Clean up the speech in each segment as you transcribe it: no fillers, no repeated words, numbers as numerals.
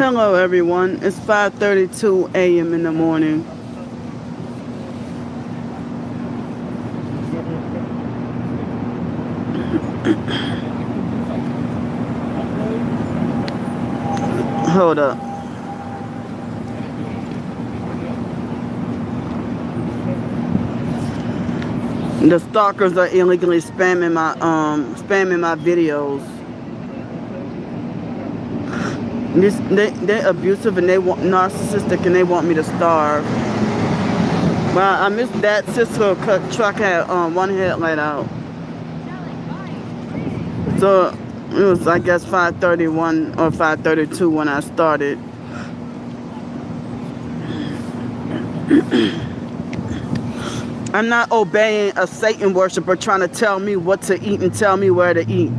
Hello everyone, it's 5:32 a.m. in the morning. Hold up. The stalkers are illegally spamming my videos. They're abusive and they want narcissistic and they want me to starve. Well, I missed that Cisco truck had one headlight out. So it was, I guess, 5:31 or 5:32 when I started. I'm not obeying a Satan worshiper trying to tell me what to eat and tell me where to eat.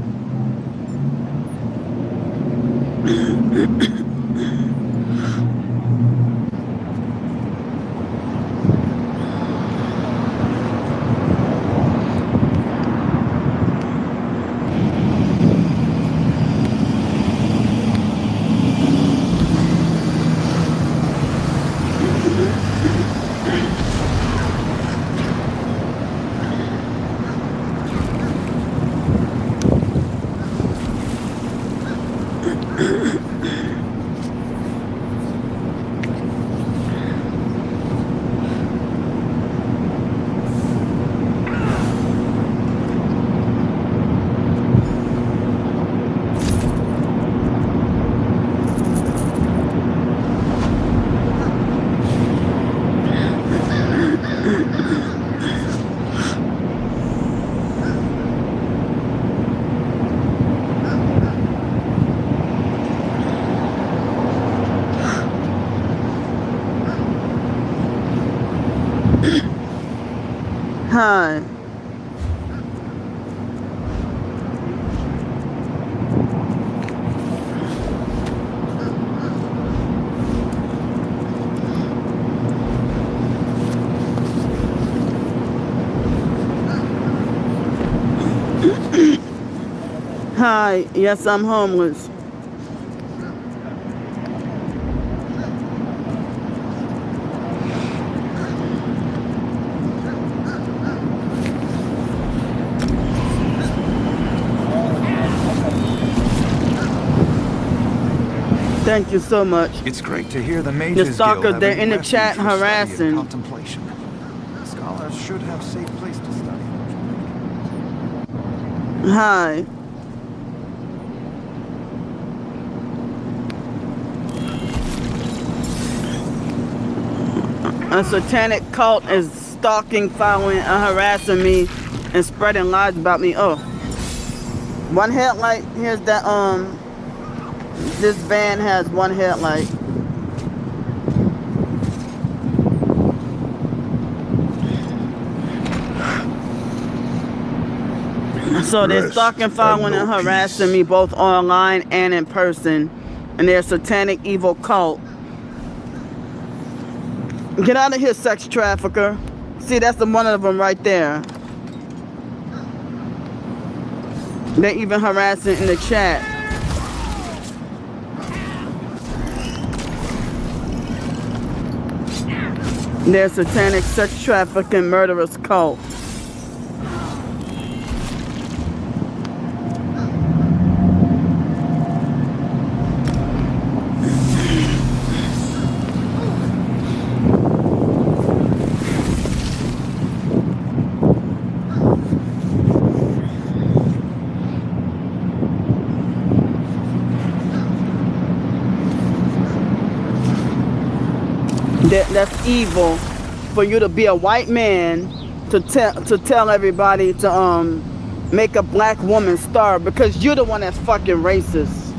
Hi. Hi. Yes, I'm homeless. Thank you so much. It's great to hear the Mages The stalker, Guild they're having in the refuge chat for study and harassing. contemplation. Scholars should have safe place to study. Hi. A satanic cult is stalking, following, and harassing me and spreading lies about me. Oh, one headlight. Here's that. This van has one headlight. So they're stalking, following, and harassing me both online and in person. And they're a satanic evil cult. Get out of here, sex trafficker. See, that's the one of them right there. They're even harassing in the chat. They're satanic sex trafficking murderous cult. That's evil for you to be a white man to tell everybody to make a black woman starve because you're the one that's fucking racist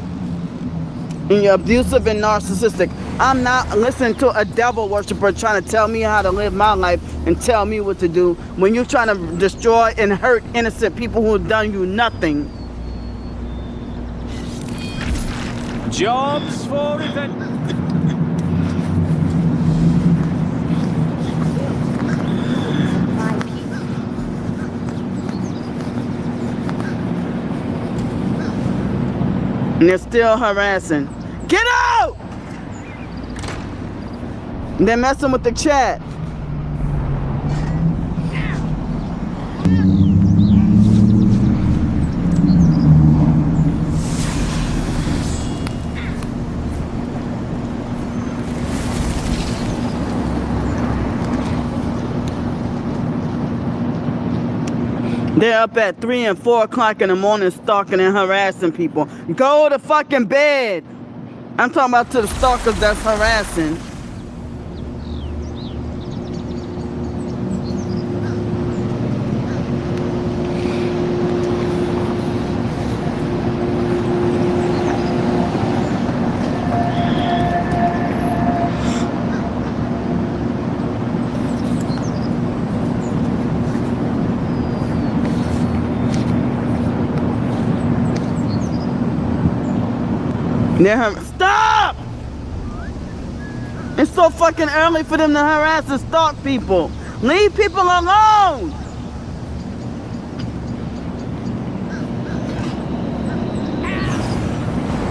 and you're abusive and narcissistic. I'm not listening to a devil worshiper trying to tell me how to live my life and tell me what to do when you're trying to destroy and hurt innocent people who have done you nothing. Jobs for event. And they're still harassing. Get out! They're messing with the chat. They're up at 3 and 4 o'clock in the morning stalking and harassing people. Go to fucking bed. I'm talking about to the stalkers that's harassing. Stop! It's so fucking early for them to harass and stalk people. Leave people alone!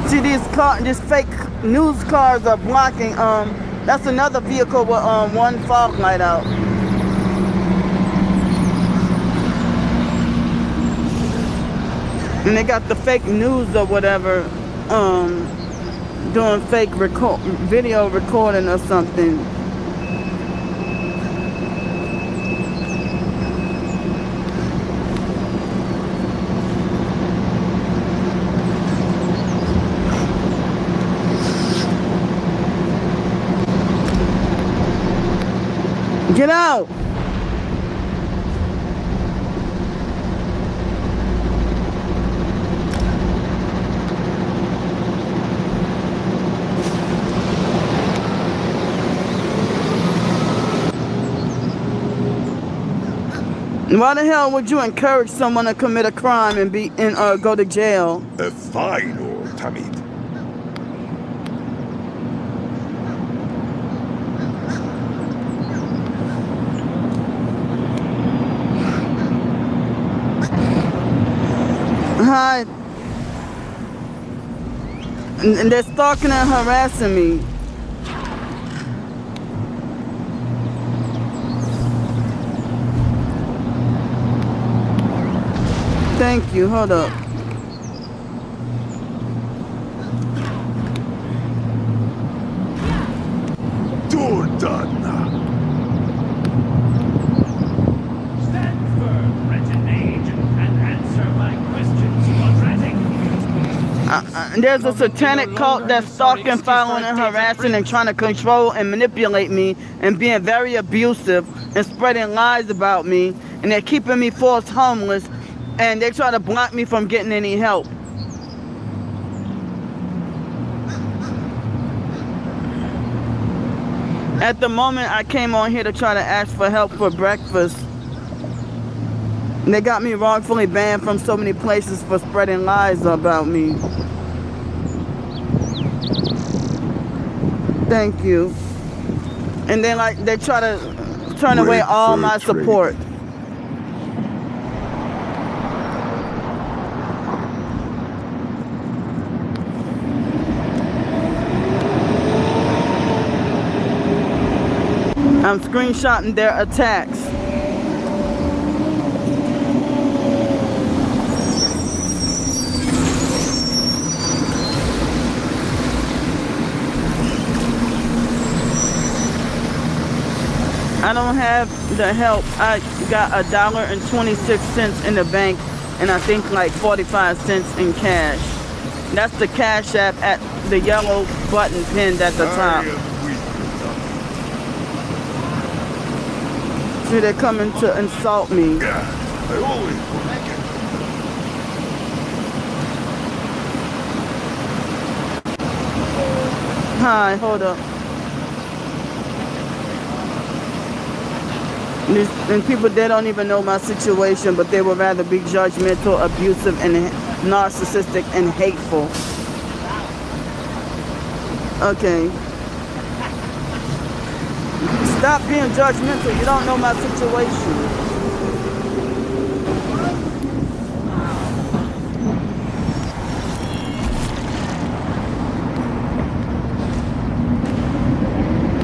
See, these fake news cars are blocking, that's another vehicle with, one fog light out. And they got the fake news or whatever, doing fake video recording or something. Get out! Why the hell would you encourage someone to commit a crime and go to jail? A fine old Tamid. Hi. And they're stalking and harassing me. Thank you. Hold up. Dordana. Stand firm, wretched age, and answer my questions, quadratic. There's a satanic cult that's stalking, following, and harassing and trying to control and manipulate me and being very abusive and spreading lies about me, and they're keeping me forced homeless, and they try to block me from getting any help. At the moment, I came on here to try to ask for help for breakfast. And they got me wrongfully banned from so many places for spreading lies about me. Thank you. And then they try to turn away all my support. I'm screenshotting their attacks. I don't have the help. I got $1.26 in the bank, and I think like 45 cents in cash. That's the Cash App at the yellow button pinned at the top. See, they're coming to insult me. I always like it. Hi, hold up. And people, they don't even know my situation, but they would rather be judgmental, abusive, and narcissistic and hateful. Okay. Stop being judgmental. You don't know my situation.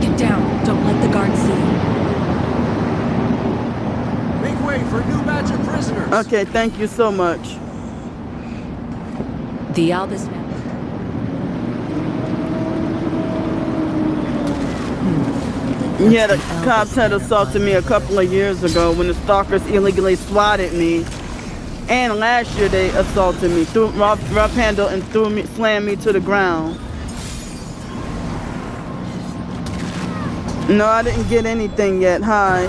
Get down. Don't Okay, thank you so much. The Albus family. Yeah, the cops had assaulted me a couple of years ago when the stalkers illegally swatted me. And last year they assaulted me, rough handle and slammed me to the ground. No, I didn't get anything yet. Hi.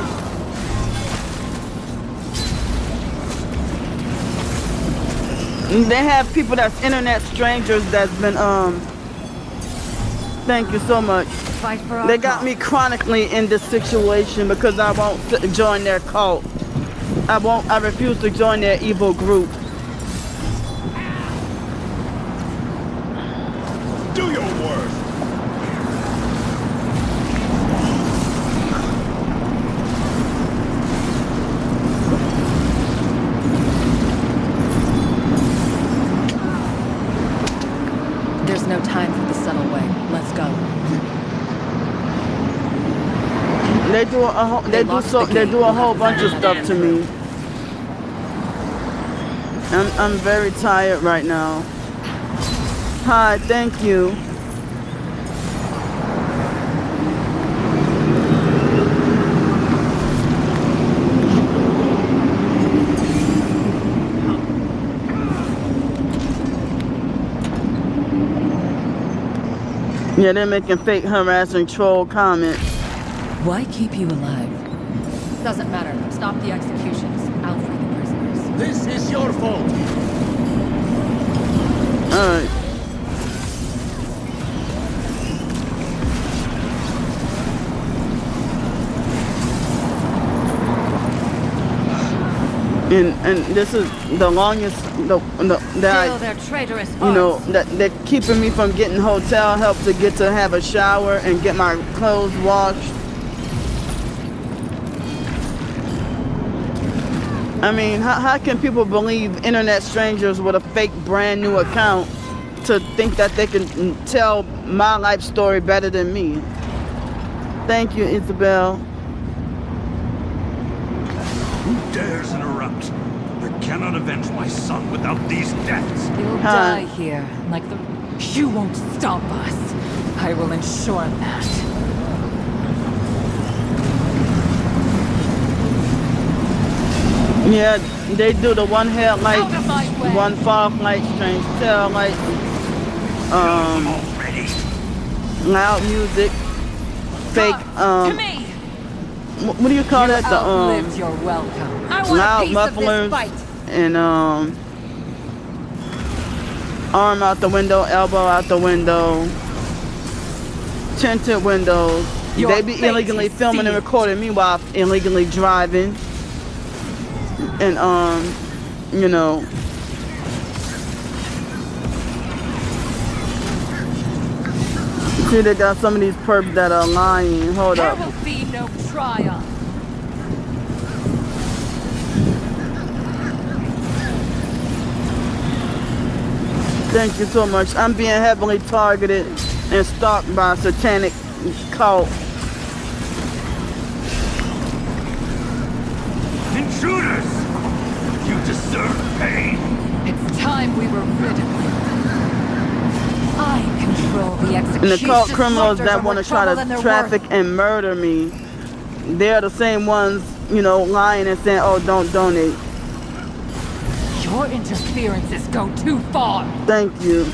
They have people that's internet strangers that's been thank you so much. Fight for our They got cause. me chronically in this situation because I won't join their cult. I refuse to join their evil group. Do your worst. There's no time for the subtle way. Let's go. They do a whole bunch of stuff to me. I'm very tired right now. Hi, thank you. Yeah, they're making fake harassing troll comments. Why keep you alive? Doesn't matter. Stop the executions. I'll free the prisoners. This is your fault. Alright. And this is the longest that their traitorous that they're keeping me from getting hotel help to get to have a shower and get my clothes washed. I mean, how can people believe internet strangers with a fake brand new account to think that they can tell my life story better than me? Thank you, Isabel. Who dares interrupt? I cannot avenge my son without these deaths. You'll Hi. die here, like the... You won't stop us. I will ensure that. Yeah, they do the one headlight, Out of my way. one fog light, strange tail light, Already? loud music, fake, To me! what do you call that? The Outlived your welcome. I want loud a piece of this mufflers fight. and arm out the window, elbow out the window, tinted windows. Your They be fate illegally is filming and sealed. recording me while I'm illegally driving. And you know, see they got some of these perps that are lying. Hold There up. will be no triumph. Thank you so much. I'm being heavily targeted and stalked by a satanic cult. Intruders! You deserve pain! It's time we were rid of them. I control the execution. And the cult criminals that want to try to traffic and murder me, they're the same ones, you know, lying and saying, oh, don't donate. Your interferences go too far. Thank you.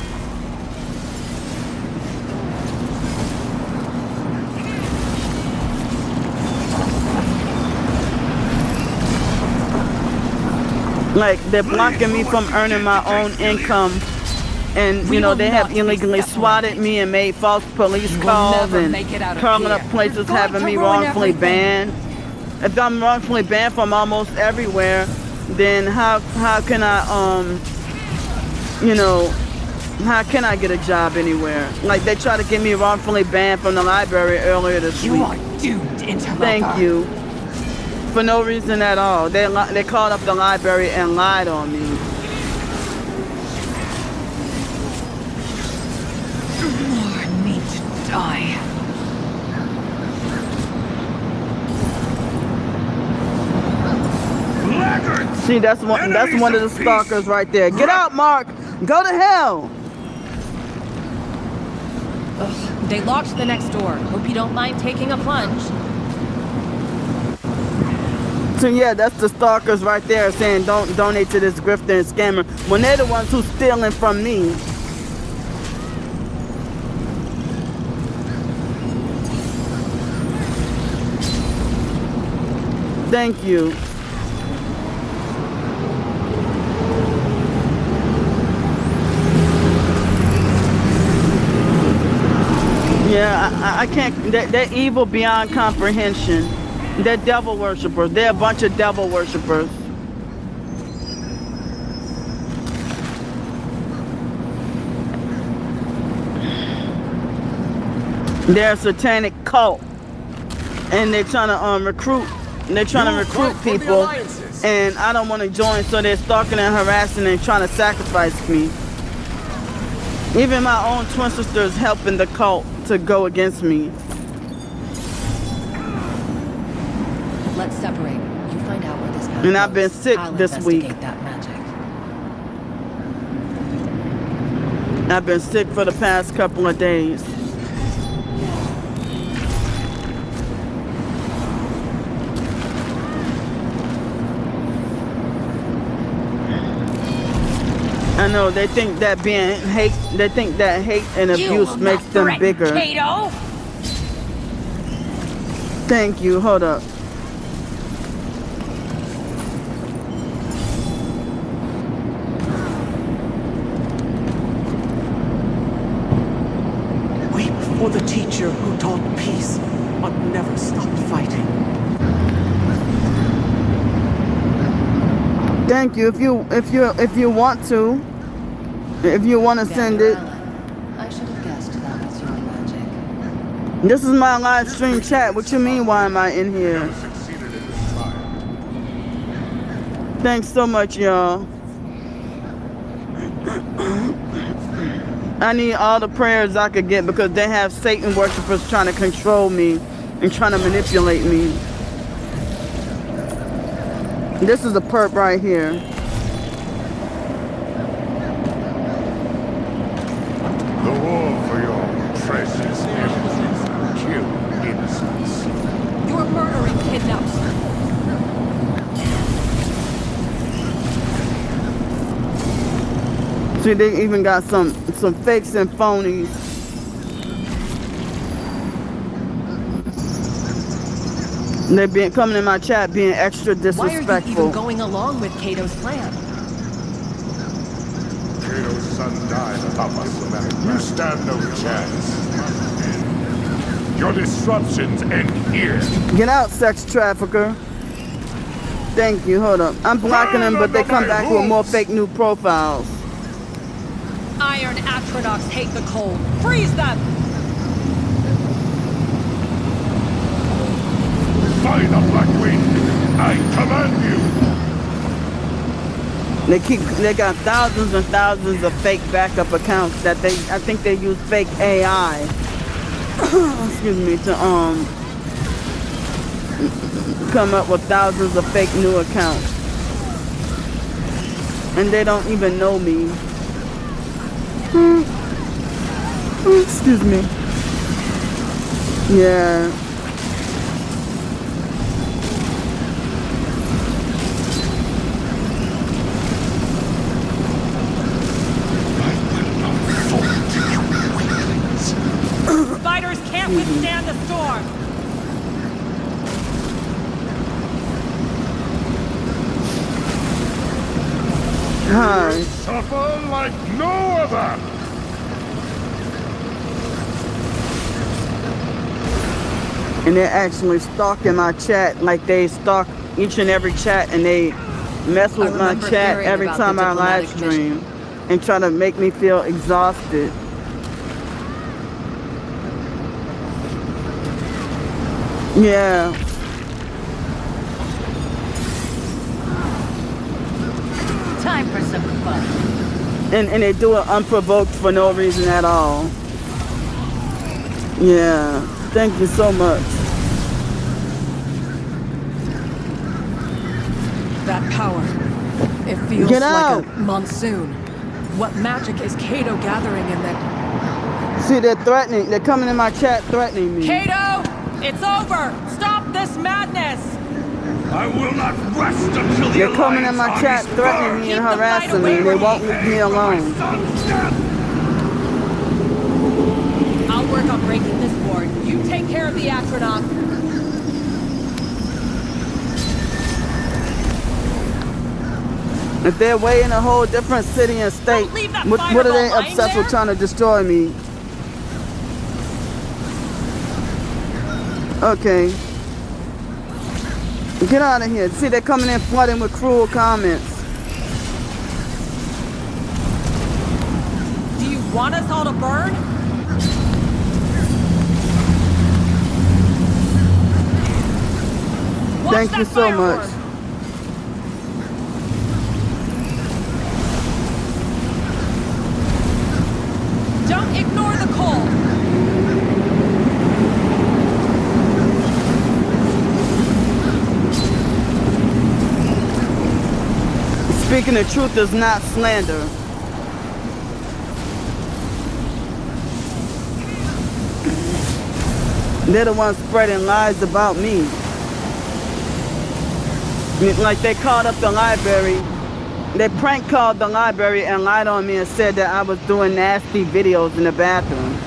Like, they're blocking me from earning my own income. And, you know, they have illegally swatted me and made false police You will calls never and make it out of calling up here. places You're going having to me ruin wrongfully everything. banned. If I'm wrongfully banned from almost everywhere, then how can I, you know, how can I get a job anywhere? Like, they tried to get me wrongfully banned from the library earlier this You week. are doomed, interloper. Thank you. For no reason at all. They called up the library and lied on me. More need to die. Laggards! See, that's one of the stalkers right there. Get out, Mark. Go to hell. They locked the next door. Hope you don't mind taking a plunge. So yeah, that's the stalkers right there saying don't donate to this grifter and scammer when they're the ones who's stealing from me. Thank you. Yeah, I can't. They're evil beyond comprehension. They're devil worshippers. They're a bunch of devil worshippers. They're a satanic cult, and they're trying to recruit. They're trying to recruit people, and I don't want to join, so they're stalking and harassing and trying to sacrifice me. Even my own twin sisters helping the cult to go against me. Let's separate. You find out where this path And I've been goes. sick I'll this week. investigate that magic. I've been sick for the past couple of days. I know they think that hate and abuse makes them bigger. Kato! Thank you. Hold up. Weep for the teacher who taught peace, but never stopped fighting. Thank you. If you want to send it. I should have guessed that was your magic. This is my live stream chat. What you mean? Why am I in here? Thanks so much, y'all. I need all the prayers I could get because they have Satan worshipers trying to control me and trying to manipulate me. This is a perp right here. The war for your precious innocence. Kill innocents. You're murdering kidnaps. See, they even got some fakes and phonies. They been coming in my chat being extra Why are you even disrespectful. going along with Kato's plan? Kato's son died atop us. You stand no chance. Your disruptions end here. Get out, sex trafficker. Thank you. Hold up. I'm blocking them, but they come back with more fake new profiles. Iron Atronox hate the cold. Freeze them! By the Blackwing, I command you. They got thousands and thousands of fake backup accounts that I think they use fake AI. Excuse me, to come up with thousands of fake new accounts. And they don't even know me. Excuse me. Yeah. Spiders can't withstand the storm! Hi. Suffer like no other. And they're actually stalking my chat like they stalk each and every chat, and they mess with my remember chat hearing every about time the I live diplomatic stream and try to make me feel exhausted. Yeah. Time for some fun. And they do it unprovoked for no reason at all. Yeah. Thank you so much. That power. It feels Get like out. a monsoon. What magic is Kato gathering in there? See, they're threatening. They're coming in my chat threatening me. Kato! It's over! Stop this madness! I will not rest until the They're coming in Alliance my armies chat threatening burn. me Keep and the fight harassing away me. They from won't me. leave me My alone. son's death. I'll work on breaking this board. You take care of the astronaut. If they're way in a whole different city and state, Don't leave that what are they fireball lying obsessed with there. trying to destroy me? Okay. Get out of here. See, they're coming in flooding with cruel comments. Do you want us all to burn? Watch Thank you that so firework. much. Don't ignore the call. Speaking the truth is not slander. They're the ones spreading lies about me. Like they called up the library. They prank called the library and lied on me and said that I was doing nasty videos in the bathroom.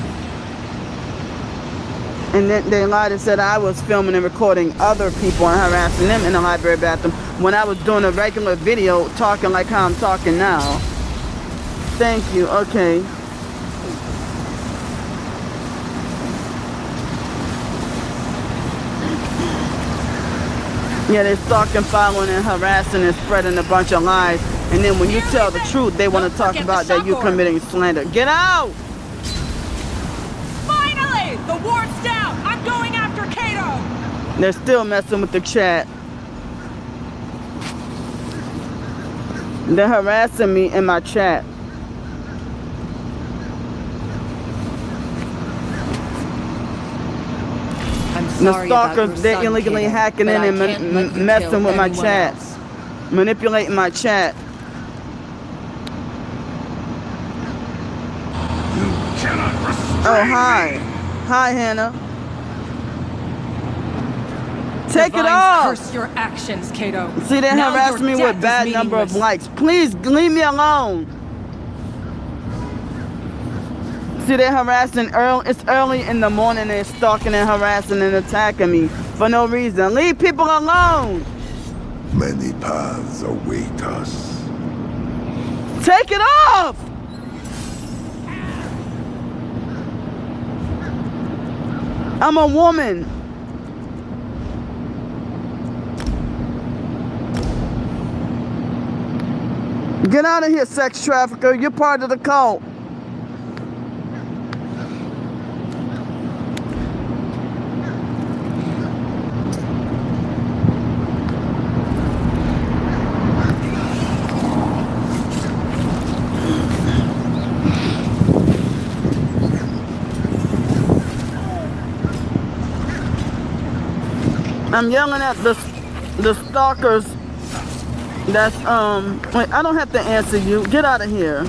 And then they lied and said I was filming and recording other people and harassing them in the library bathroom when I was doing a regular video talking like how I'm talking now. Thank you. Okay. Yeah, they're stalking, following, and harassing and spreading a bunch of lies. And then when you tell the truth, they want to talk about that you're committing slander. Get out! Finally! The ward's down! I'm going after Kato! They're still messing with the chat. They're harassing me in my chat. I'm The sorry about your stalkers, they're son, illegally Kato, hacking but in I and can't let you messing kill with my anyone chat. else. Manipulating my chat. You cannot restrain Oh, hi. me. Hi, Hannah. Take it Divines off! curse your actions, Kato. See, they Now harassing your me death with is bad number of meaningless. likes. Please leave me alone. See, they're harassing early. It's early in the morning. They're stalking and harassing and attacking me for no reason. Leave people alone. Many paths await us. Take it off. I'm a woman. Get out of here, sex trafficker. You're part of the cult. I'm yelling at the stalkers. That's wait, I don't have to answer you. Get out of here.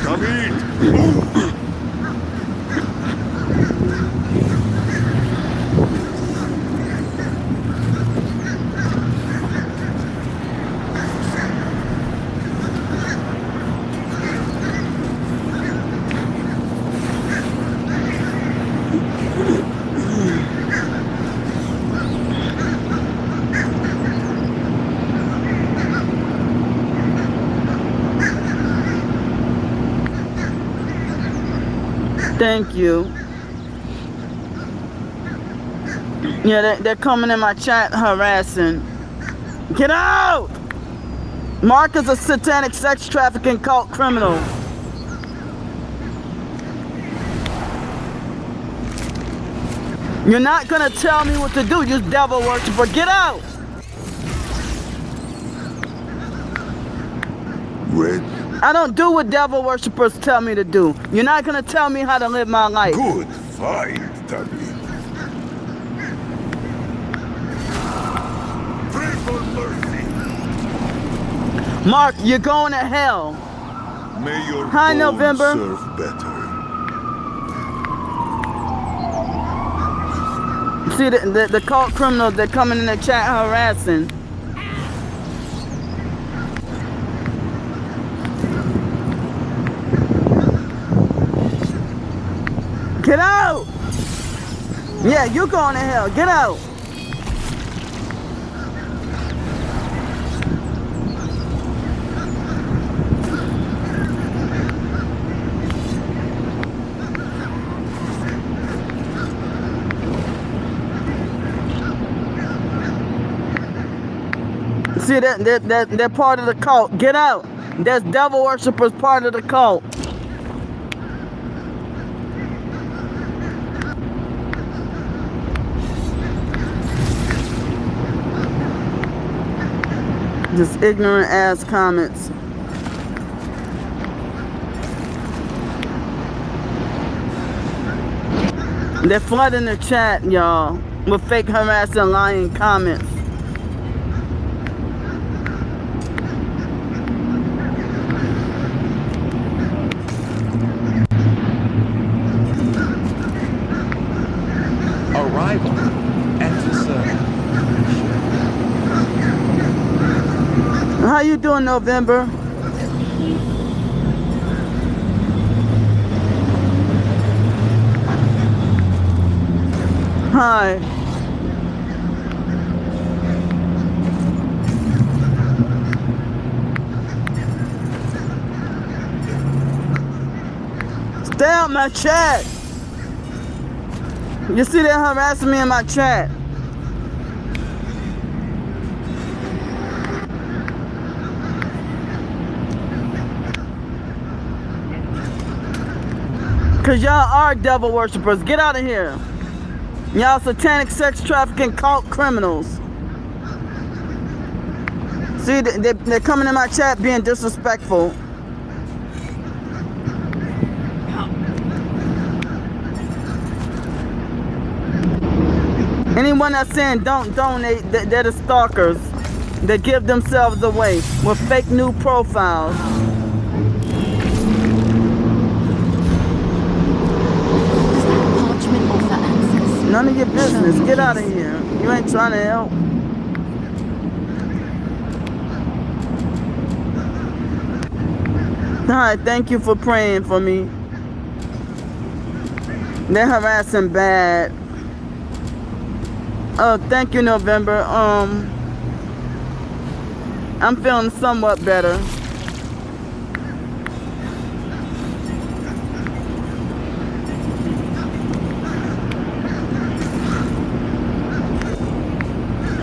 Come in. Move. Thank you. Yeah, they're coming in my chat harassing. Get out! Mark is a satanic sex trafficking cult criminal. You're not gonna tell me what to do, you devil worshiper. Get out! Red I don't do what devil worshippers tell me to do. You're not gonna tell me how to live my life. Good fight, Talib. Pray for mercy. Mark, you're going to hell. May your Hi, bones November. serve better. See the cult criminals that coming in the chat harassing. Get out! Yeah, you going to hell. Get out. See they're part of the cult. Get out. That's devil worshippers part of the cult. Just ignorant ass comments. They're flooding the chat, y'all, with fake harassing, lying comments. Arrival. Enter, How you doing, November? Hi. Stay out my chat. You see they're harassing me in my chat. Cause y'all are devil worshippers. Get out of here. Y'all satanic sex trafficking cult criminals. See, they're coming in my chat being disrespectful. Anyone that's saying don't donate, they're the stalkers that give themselves away with fake new profiles. None of your business. Get out of here. You ain't trying to help. Alright, thank you for praying for me. They're harassing bad. Oh, thank you, November. I'm feeling somewhat better.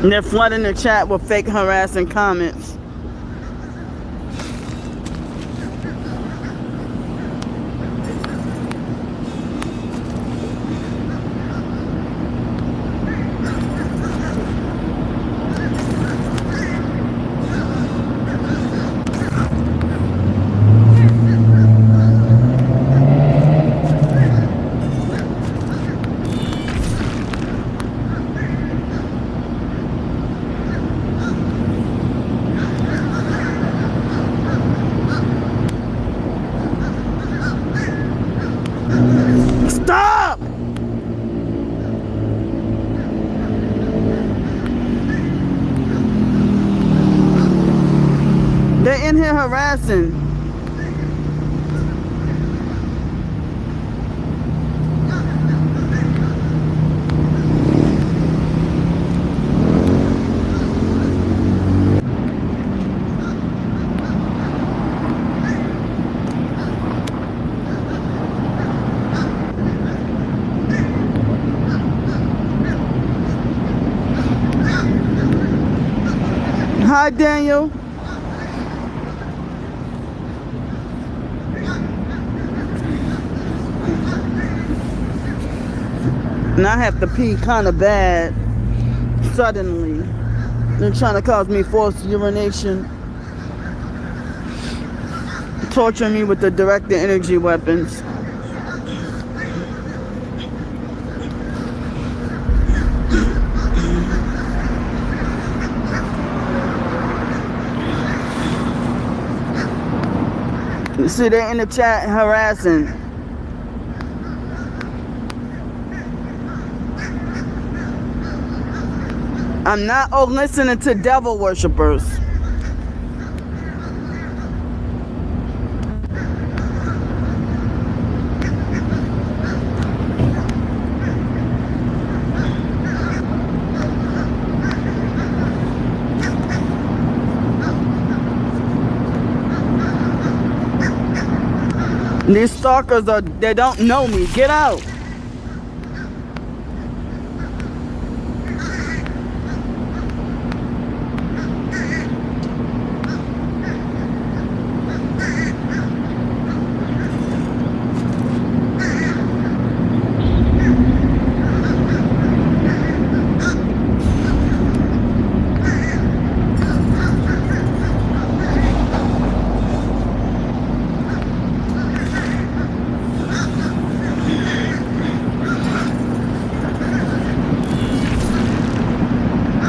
And they're flooding the chat with fake harassing comments. Stop! They're in here harassing. Hi, Daniel. And I have to pee kind of bad suddenly. They're trying to cause me forced urination. torturing me with the directed energy weapons. You see, they're in the chat harassing. I'm not listening to devil worshippers. These stalkers they don't know me. Get out.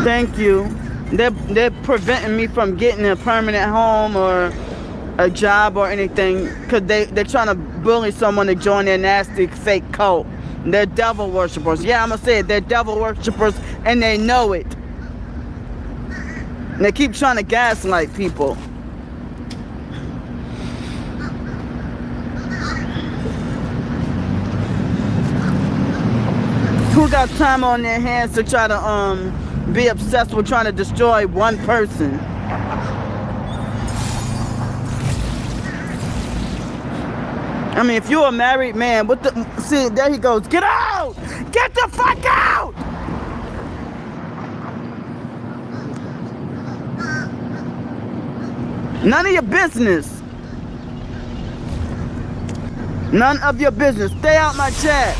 Thank you. They're preventing me from getting a permanent home or a job or anything because they're trying to bully someone to join their nasty fake cult. They're devil worshippers. Yeah, I'm gonna say it. They're devil worshippers and they know it. And they keep trying to gaslight people. Who got time on their hands to try to be obsessed with trying to destroy one person? I mean, if you're a married man, what the... See, there he goes. Get out! Get the fuck out! None of your business. None of your business. Stay out my chat.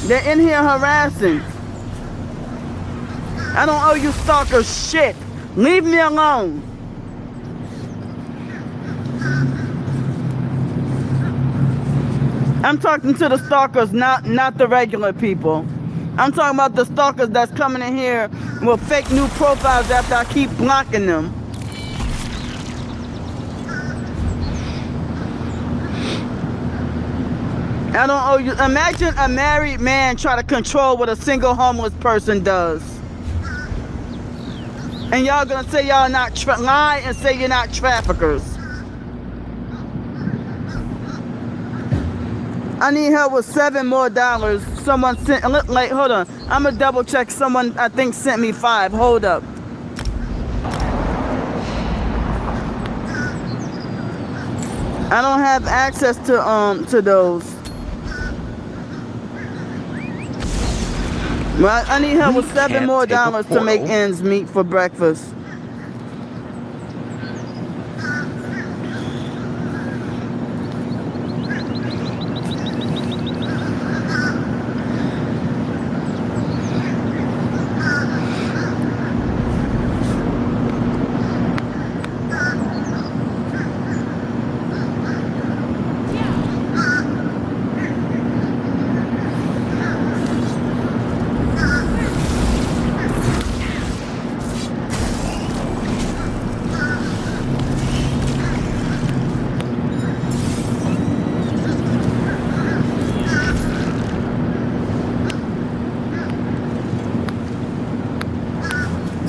They're in here harassing. I don't owe you stalkers shit. Leave me alone. I'm talking to the stalkers, not the regular people. I'm talking about the stalkers that's coming in here with fake new profiles after I keep blocking them. I don't owe you. Imagine a married man try to control what a single homeless person does. And y'all gonna say y'all not lie and say you're not traffickers. I need help with $7 more. Someone sent, like, hold on. I'm gonna double check. Someone I think sent me $5. Hold up. I don't have access to those. Well, I need help with $7 more to make ends meet for breakfast.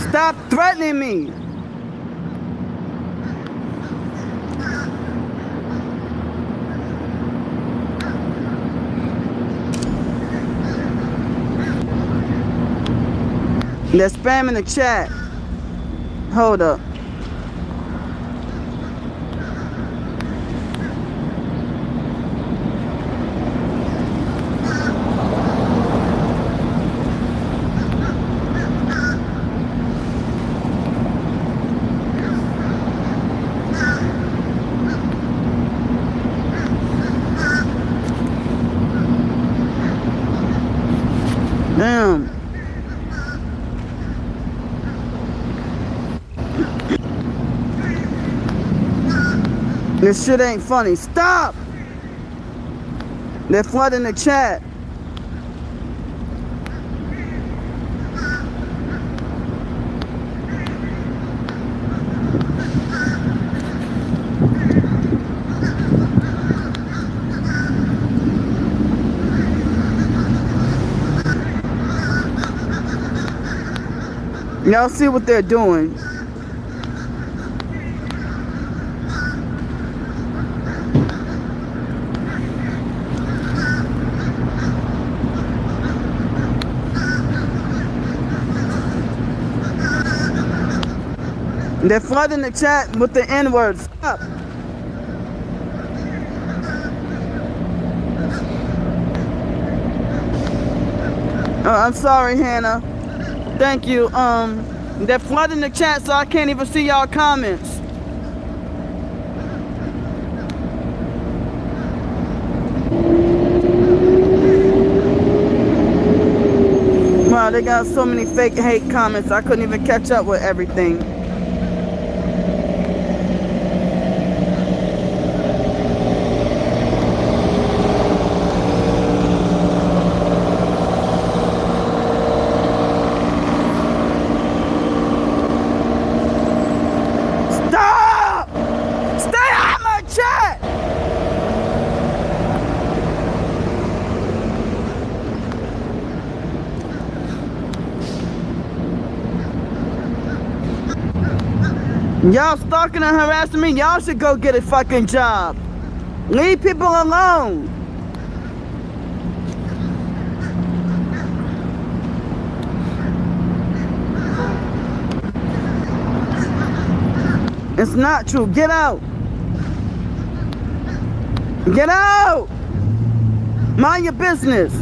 Stop threatening me. They're spamming the chat. Hold up. Damn. This shit ain't funny. Stop! They're flooding the chat. Y'all see what they're doing. They're flooding the chat with the N-word. Stop. Oh, I'm sorry, Hannah. Thank you. They're flooding the chat, so I can't even see y'all comments. Wow, they got so many fake hate comments. I couldn't even catch up with everything. Y'all stalking and harassing me, y'all should go get a fucking job. Leave people alone. It's not true. Get out. Get out. Mind your business.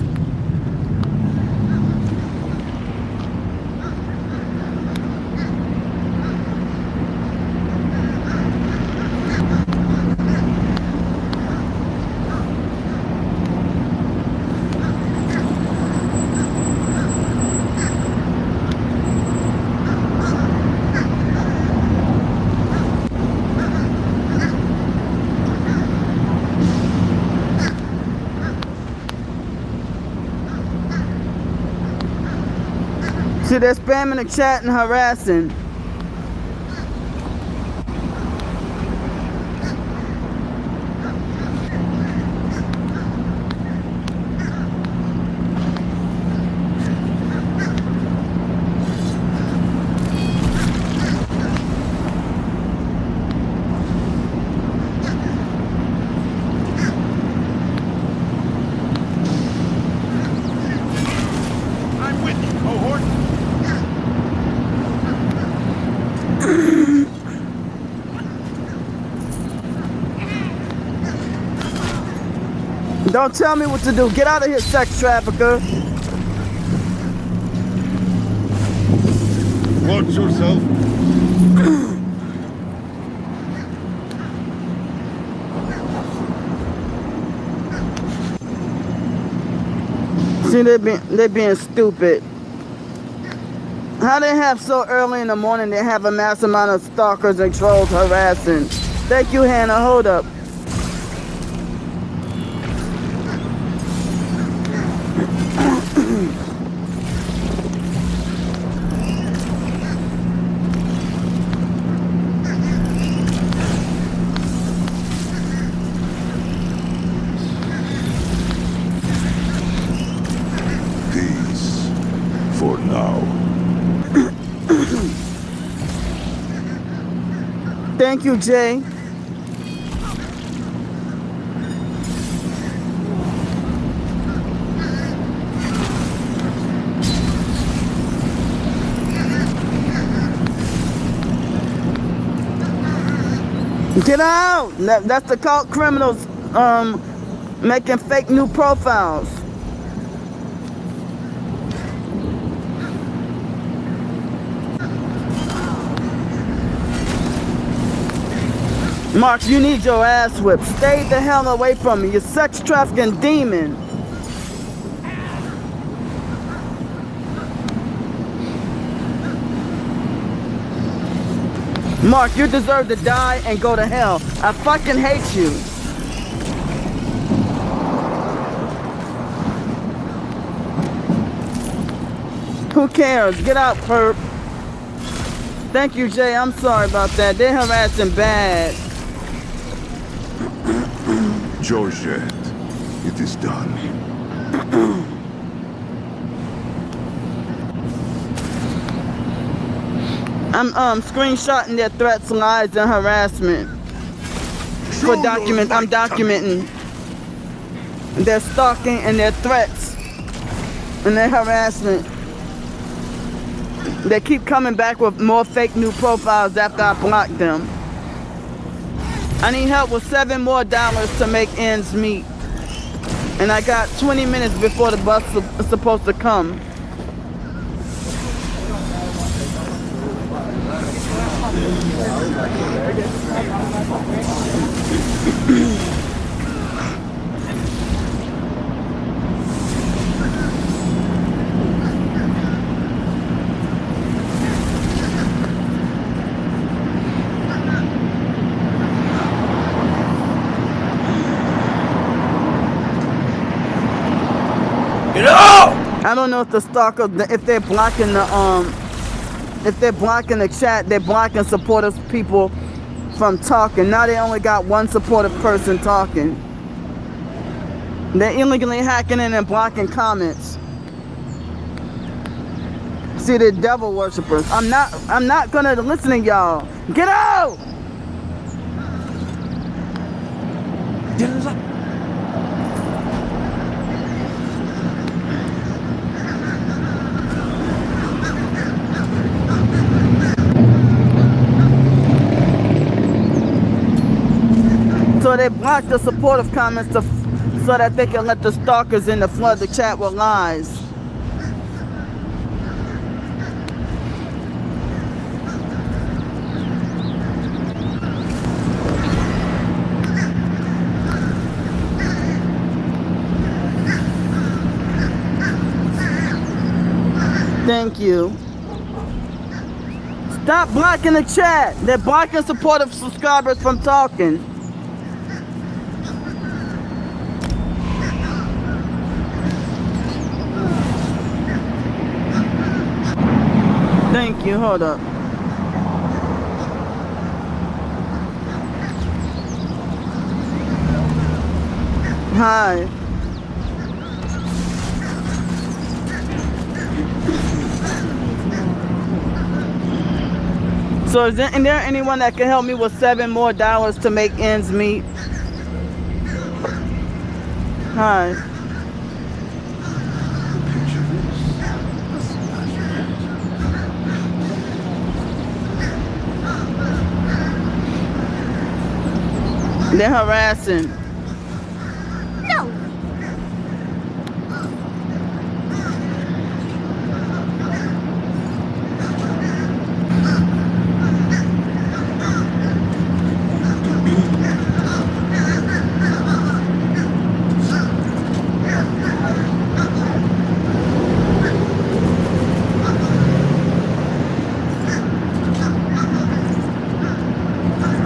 See, they're spamming the chat and harassing. I'm with you, cohort. Don't tell me what to do. Get out of here, sex trafficker. Watch yourself. See, they're being stupid. How they have so early in the morning, they have a mass amount of stalkers and trolls harassing. Thank you, Hannah. Hold up. Peace. For now. Thank you, Jay. Get out! That's the cult criminals making fake new profiles. Mark, you need your ass whipped. Stay the hell away from me, you sex trafficking demon. Mark, you deserve to die and go to hell. I fucking hate you. Who cares? Get out, perp. Thank you, Jay. I'm sorry about that. They're harassing bad. Georgette, it is done. I'm screenshotting their threats, lies, and harassment. For document, I'm documenting their stalking and their threats and their harassment. They keep coming back with more fake new profiles after I block them. I need help with $7 more to make ends meet. And I got 20 minutes before the bus is supposed to come. I don't know if the stalker, if they're blocking the chat, they're blocking supportive people from talking. Now they only got one supportive person talking. They're illegally hacking in and blocking comments. See, they're devil worshippers. I'm not gonna listen to y'all. Get out! So they block the supportive comments so that they can let the stalkers in to flood the chat with lies. Thank you. Stop blocking the chat. They're blocking supportive subscribers from talking. Thank you, hold up. Hi. So is there anyone that can help me with $7 more to make ends meet? Hi. They're harassing. No.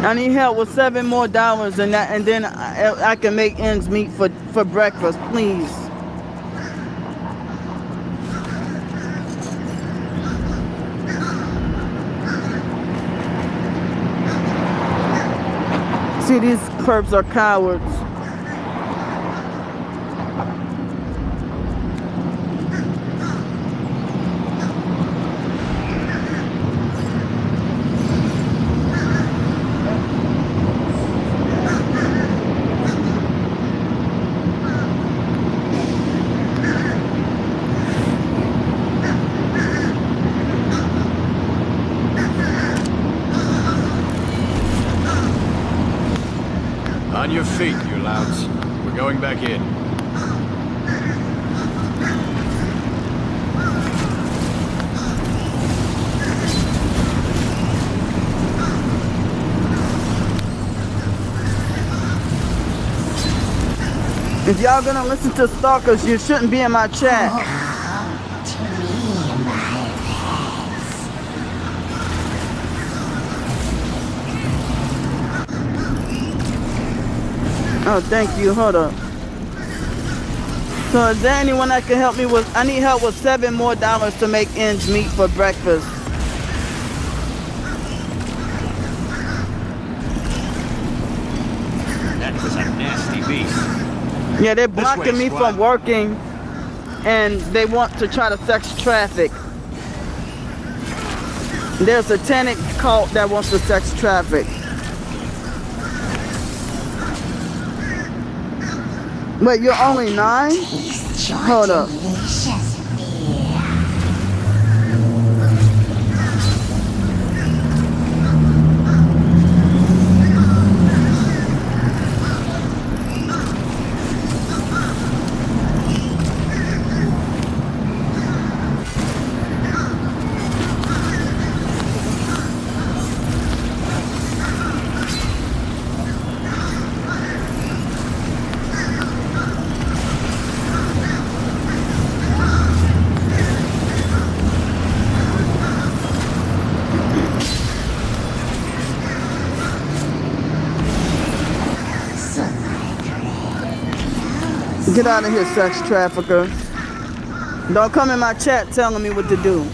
I need help with $7 more and then I can make ends meet for breakfast, please. See, these perps are cowards. On your feet, you louts. We're going back in. If y'all gonna listen to stalkers, you shouldn't be in my chat. Oh, thank you. Hold up. So is there anyone that can help me with? I need help with $7 more to make ends meet for breakfast. That was a nasty beast. Yeah, they're This way, blocking me squad. from working, and they want to try to sex traffic. There's a satanic cult that wants to sex traffic. Wait, you're only 9? Hold up. Get out of here, sex trafficker. Don't come in my chat telling me what to do.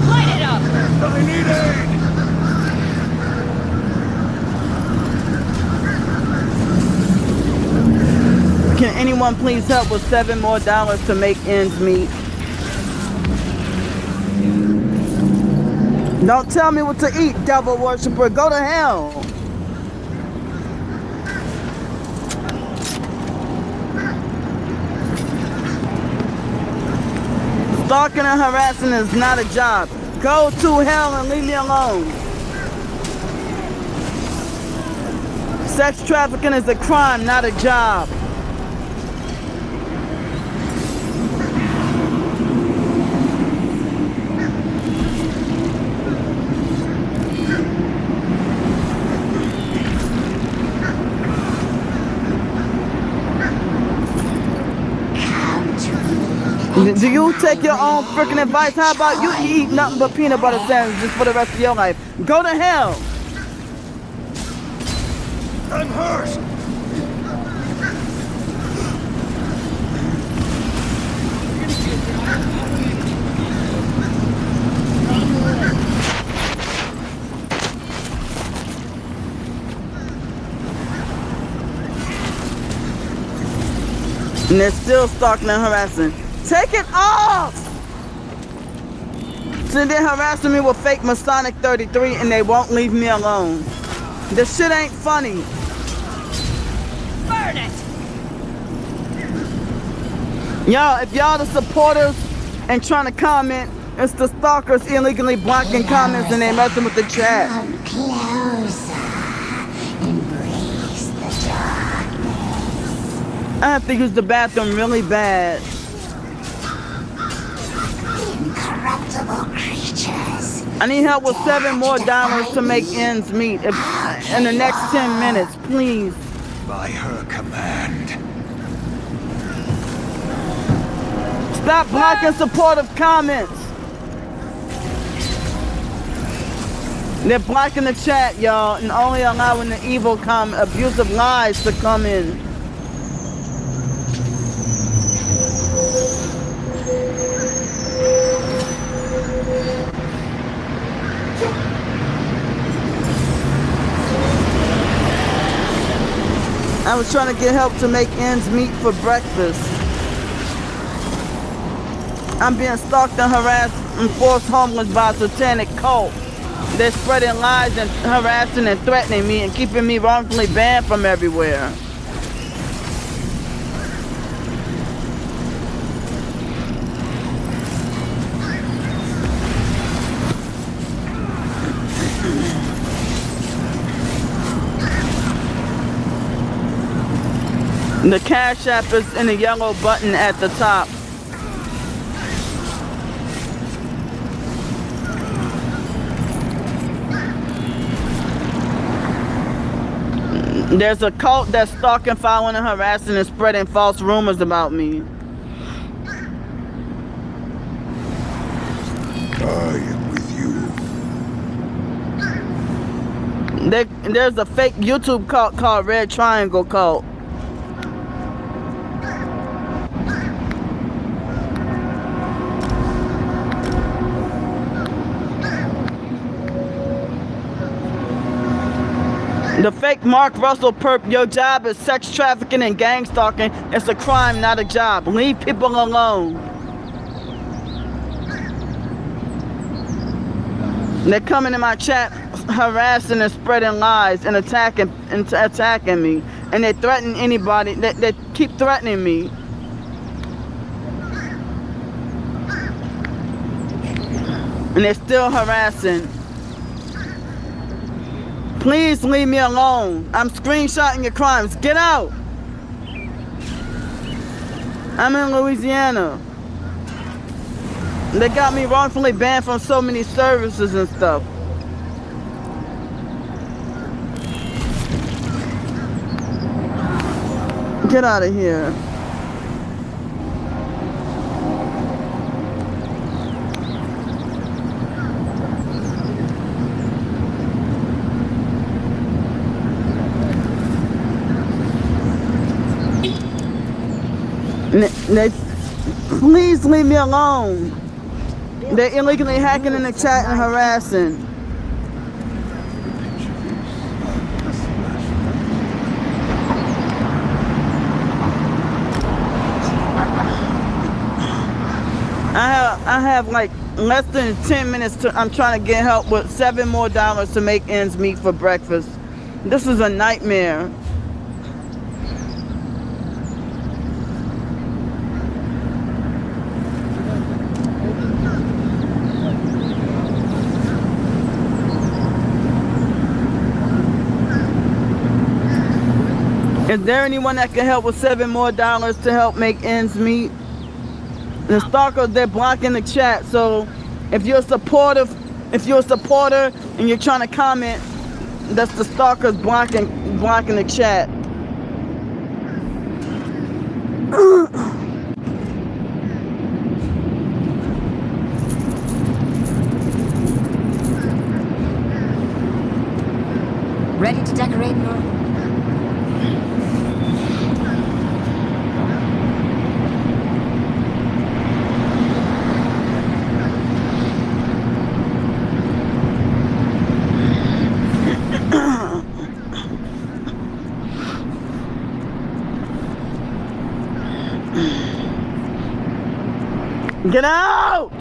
Light it up! I need aid! Can anyone please help with $7 more to make ends meet? Don't tell me what to eat, devil worshiper. Go to hell. Stalking and harassing is not a job. Go to hell and leave me alone. Sex trafficking is a crime, not a job. Do you take your own freaking advice? How about you eat nothing but peanut butter sandwiches for the rest of your life? Go to hell. I'm hurt! And they're still stalking and harassing. Take it off! So they're harassing me with fake Masonic 33 and they won't leave me alone. This shit ain't funny. Burn it! Y'all, if y'all the supporters and trying to comment, it's the stalkers illegally blocking comments and they messing with the chat. Come closer. Embrace the darkness. I have to use the bathroom really bad. Incorruptible creatures. I need help with $7 more to make ends meet in the next 10 minutes, please. By her command. Stop blocking supportive comments. They're blocking the chat, y'all, and only allowing the evil abusive lies to come in. I was trying to get help to make ends meet for breakfast. I'm being stalked and harassed and forced homeless by a satanic cult. They're spreading lies and harassing and threatening me and keeping me wrongfully banned from everywhere. The Cash App is in the yellow button at the top. There's a cult that's stalking, following, and harassing and spreading false rumors about me. I am with you. There's a fake YouTube cult called Red Triangle Cult. The fake Mark Russell perp, your job is sex trafficking and gang stalking. It's a crime, not a job. Leave people alone. They're coming in my chat, harassing and spreading lies and attacking me. And they threaten anybody. They keep threatening me. And they're still harassing. Please leave me alone. I'm screenshotting your crimes. Get out. I'm in Louisiana. They got me wrongfully banned from so many services and stuff. Get out of here. Please leave me alone. They're illegally hacking in the chat and harassing. I have like less than 10 minutes I'm trying to get help with $7 more to make ends meet for breakfast. This is a nightmare. Is there anyone that can help with $7 more to help make ends meet? The stalkers, they're blocking the chat. So if you're a supporter and you're trying to comment, that's the stalkers blocking the chat. Ready to decorate your... Get out!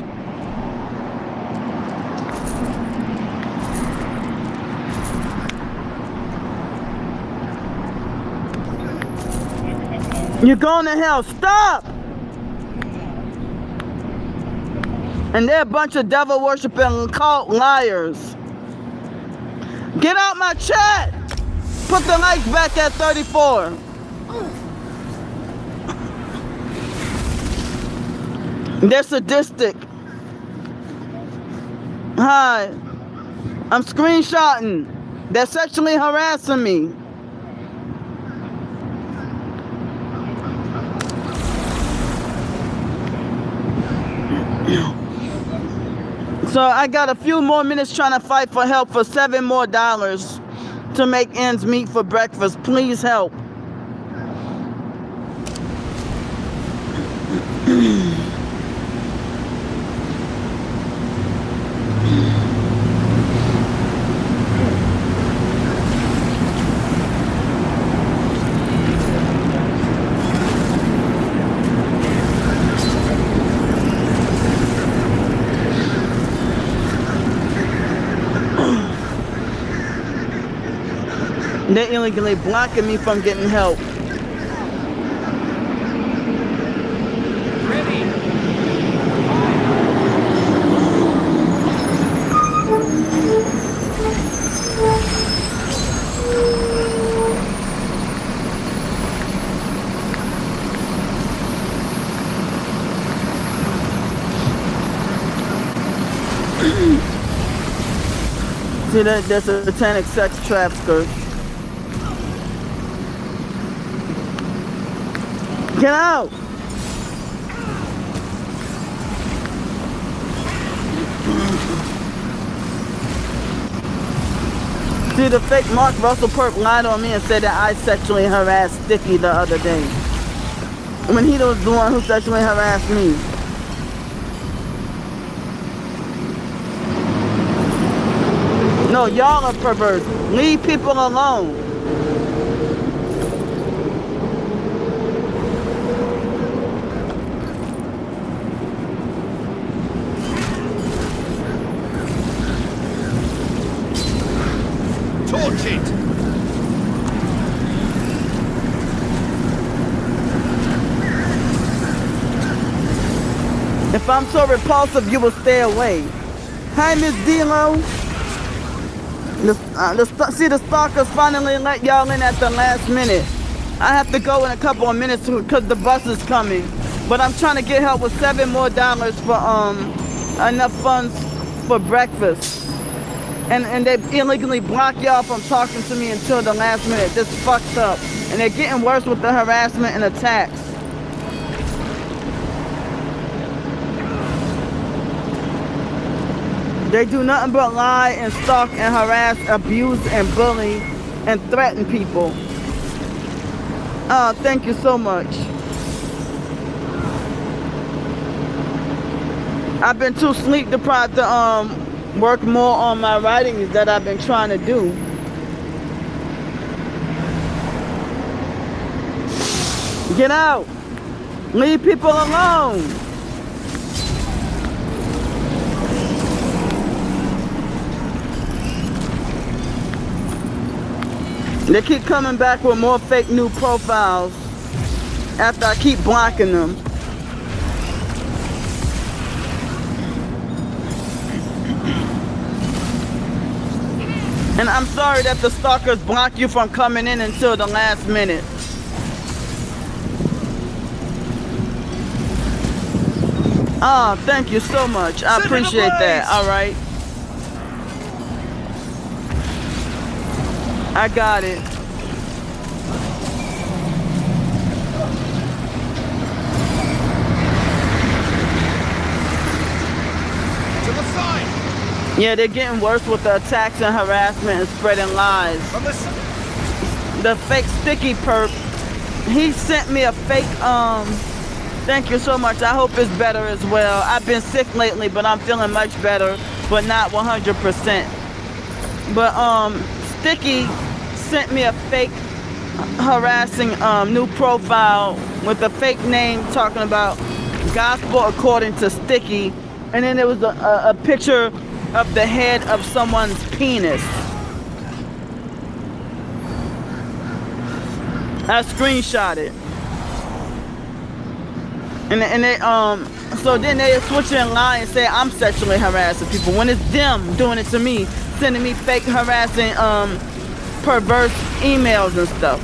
You're going to hell. Stop! And they're a bunch of devil worshiping cult liars. Get out my chat! Put the likes back at 34. They're sadistic. Hi. I'm screenshotting. They're sexually harassing me. So I got a few more minutes trying to fight for help for $7 more to make ends meet for breakfast. Please help. They're illegally blocking me from getting help. See that there's satanic sex traffickers. Get out! See, the fake Mark Russell perp lied on me and said that I sexually harassed Sticky the other day. When he was the one who sexually harassed me. No, y'all are perverts. Leave people alone. Torch it! If I'm so repulsive, you will stay away. Hi, Miss D-Lo. See, the stalkers finally let y'all in at the last minute. I have to go in a couple of minutes because the bus is coming. But I'm trying to get help with $7 more for enough funds for breakfast. And they illegally block y'all from talking to me until the last minute. This fucked up. And they're getting worse with the harassment and attacks. They do nothing but lie and stalk and harass, abuse and bully and threaten people. Thank you so much. I've been too sleep deprived to work more on my writings that I've been trying to do. Get out. Leave people alone. They keep coming back with more fake new profiles after I keep blocking them. And I'm sorry that the stalkers block you from coming in until the last minute. Oh, thank you so much. I appreciate that. All right. I got it. To the side! Yeah, they're getting worse with the attacks and harassment and spreading lies. The fake Sticky perp, he sent me a fake, thank you so much. I hope it's better as well. I've been sick lately, but I'm feeling much better, but not 100%. But, Sticky sent me a fake harassing new profile with a fake name talking about gospel according to Sticky, and then there was a picture of the head of someone's penis. I screenshot it. And they so then they switch and lie and say I'm sexually harassing people when it's them doing it to me, sending me fake harassing perverse emails and stuff.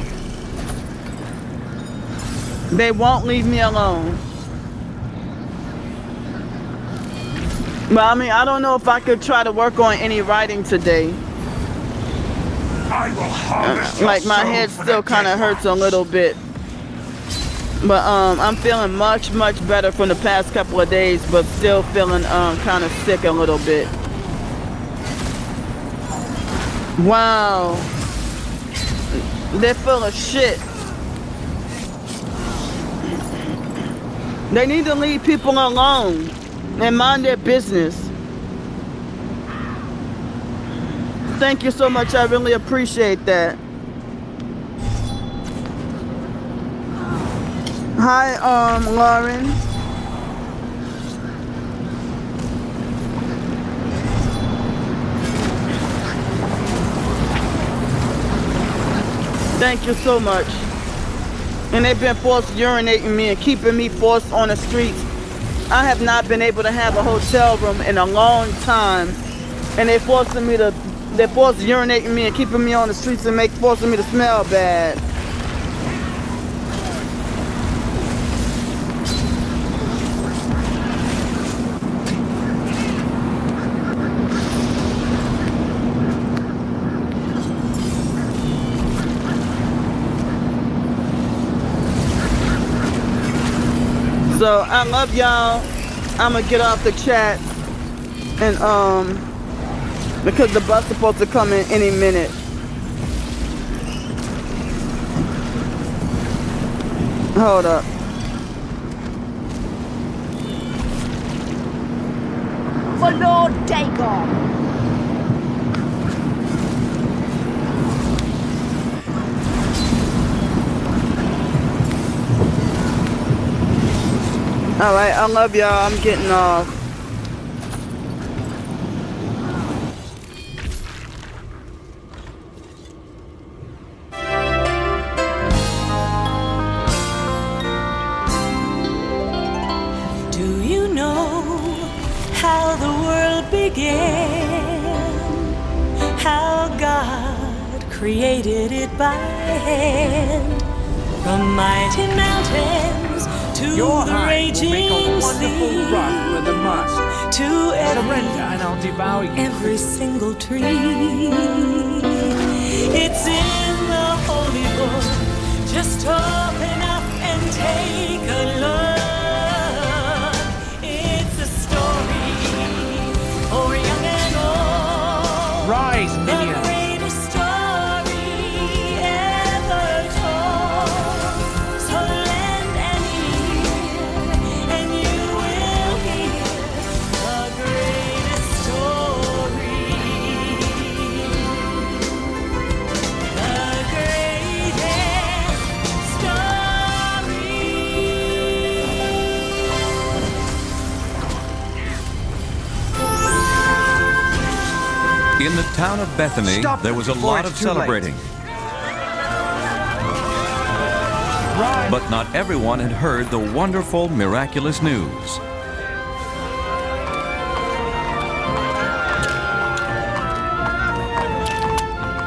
They won't leave me alone. But I mean, I don't know if I could try to work on any writing today. I will harvest Like your my soul head for still the kind of dead hurts a ones. little bit. But I'm feeling much better from the past couple of days, but still feeling kind of sick a little bit. Wow. They're full of shit. They need to leave people alone and mind their business. Thank you so much. I really appreciate that. Hi, Lauren. Thank you so much. And they've been forced urinating me and keeping me forced on the streets. I have not been able to have a hotel room in a long time. And they're forced urinating me and keeping me on the streets and forcing me to smell bad. So I love y'all. I'ma get off the chat and because the bus supposed to come in any minute. Hold up. For Lord Dagon. Alright, I love y'all. I'm getting off. Do you know how the world began? How God created it by hand? From mighty mountains to Your the hide will make a raging wonderful sea, rug for the master. to Surrender and I'll devour you. every single tree. It's in the holy book. Just open up and take a look. It's a story for young and old. Rise, The minions. greatest story ever told. So lend an ear, and you will hear the greatest story. The greatest story. In the town of Bethany, Stop there was a before lot it's of too late. celebrating. But not everyone had heard the wonderful, miraculous news.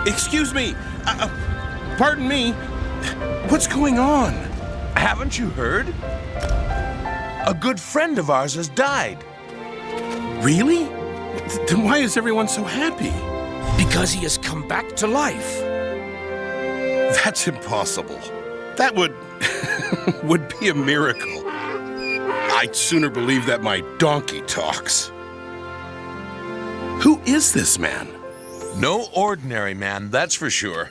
Excuse me. Pardon me. What's going on? Haven't you heard? A good friend of ours has died. Really? Then why is everyone so happy? Because he has come back to life. That's impossible. That would would be a miracle. I'd sooner believe that my donkey talks. Who is this man? No ordinary man, that's for sure.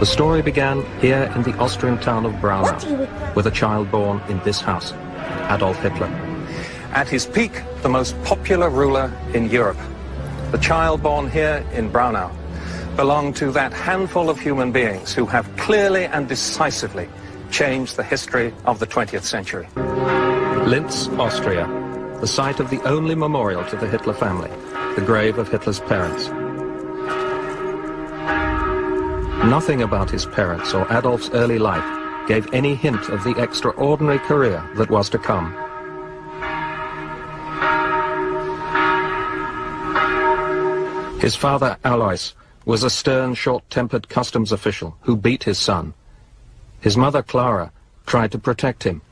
The story began here in the Austrian town of Braunau, with a child born in this house, Adolf Hitler. At his peak, the most popular ruler in Europe. The child born here in Braunau belonged to that handful of human beings who have clearly and decisively changed the history of the 20th century. Linz, Austria, the site of the only memorial to the Hitler family, the grave of Hitler's parents. Nothing about his parents or Adolf's early life gave any hint of the extraordinary career that was to come. His father, Alois, was a stern, short-tempered customs official who beat his son. His mother, Clara, tried to protect him.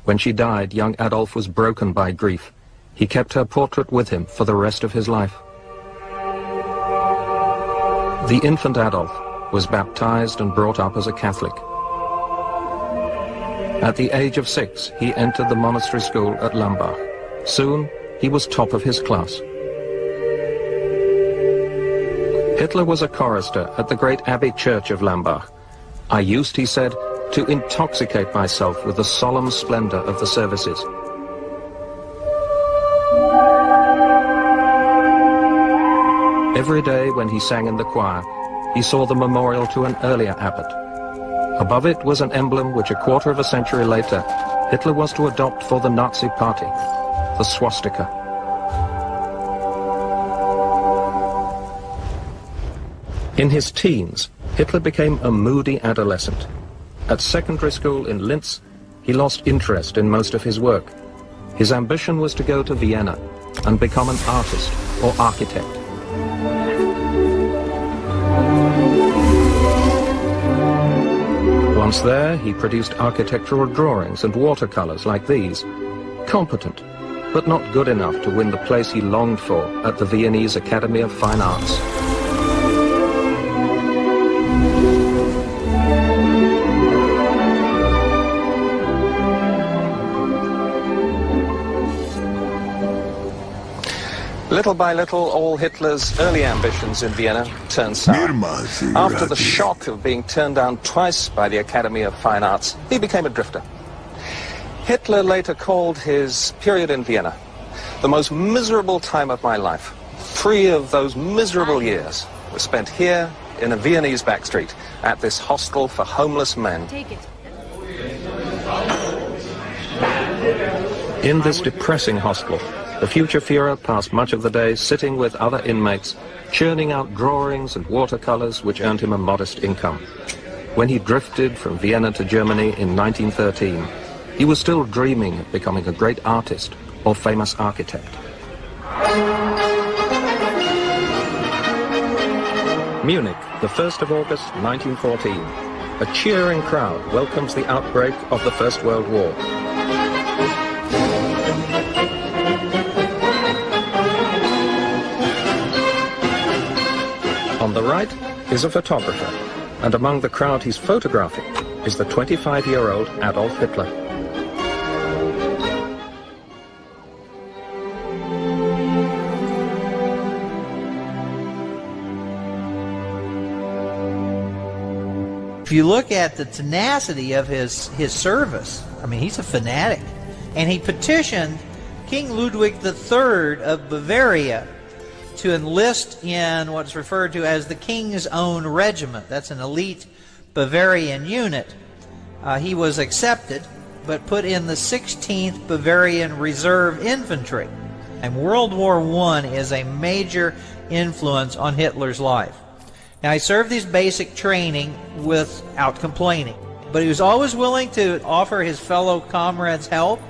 When she died, young Adolf was broken by grief. He kept her portrait with him for the rest of his life. The infant Adolf was baptized and brought up as a Catholic. At the age of 6, he entered the monastery school at Lambach. Soon, he was top of his class. Hitler was a chorister at the great Abbey Church of Lambach. I used, he said, to intoxicate myself with the solemn splendor of the services. Every day when he sang in the choir, he saw the memorial to an earlier abbot. Above it was an emblem which a quarter of a century later, Hitler was to adopt for the Nazi Party, the swastika. In his teens, Hitler became a moody adolescent. At secondary school in Linz, he lost interest in most of his work. His ambition was to go to Vienna and become an artist or architect. Once there, he produced architectural drawings and watercolors like these, competent, but not good enough to win the place he longed for at the Viennese Academy of Fine Arts. Little by little, all Hitler's early ambitions in Vienna turned sour. After the shock of being turned down twice by the Academy of Fine Arts, he became a drifter. Hitler later called his period in Vienna the most miserable time of my life. 3 of those miserable years were spent here in a Viennese backstreet at this hostel for homeless men. In this depressing hostel, the future Führer passed much of the day sitting with other inmates, churning out drawings and watercolors which earned him a modest income. When he drifted from Vienna to Germany in 1913, he was still dreaming of becoming a great artist or famous architect. Munich, the 1st of August, 1914. A cheering crowd welcomes the outbreak of the First World War. On the right is a photographer, and among the crowd he's photographing is the 25-year-old Adolf Hitler. If you look at the tenacity of his service, I mean, he's a fanatic. And he petitioned King Ludwig III of Bavaria to enlist in what's referred to as the King's Own Regiment. That's an elite Bavarian unit. He was accepted, but put in the 16th Bavarian Reserve Infantry. And World War I is a major influence on Hitler's life. Now, he served his basic training without complaining, but he was always willing to offer his fellow comrades help.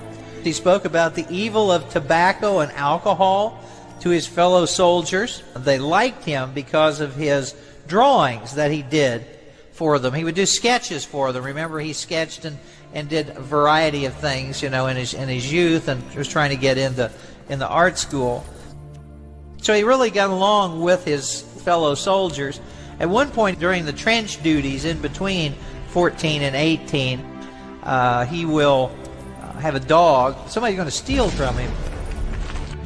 He spoke about the evil of tobacco and alcohol to his fellow soldiers. They liked him because of his drawings that he did for them. He would do sketches for them. Remember, he sketched and did a variety of things, you know, in his youth, and was trying to get in the art school. So he really got along with his fellow soldiers. At one point during the trench duties in between 14 and 18, he will have a dog. Somebody's going to steal from him.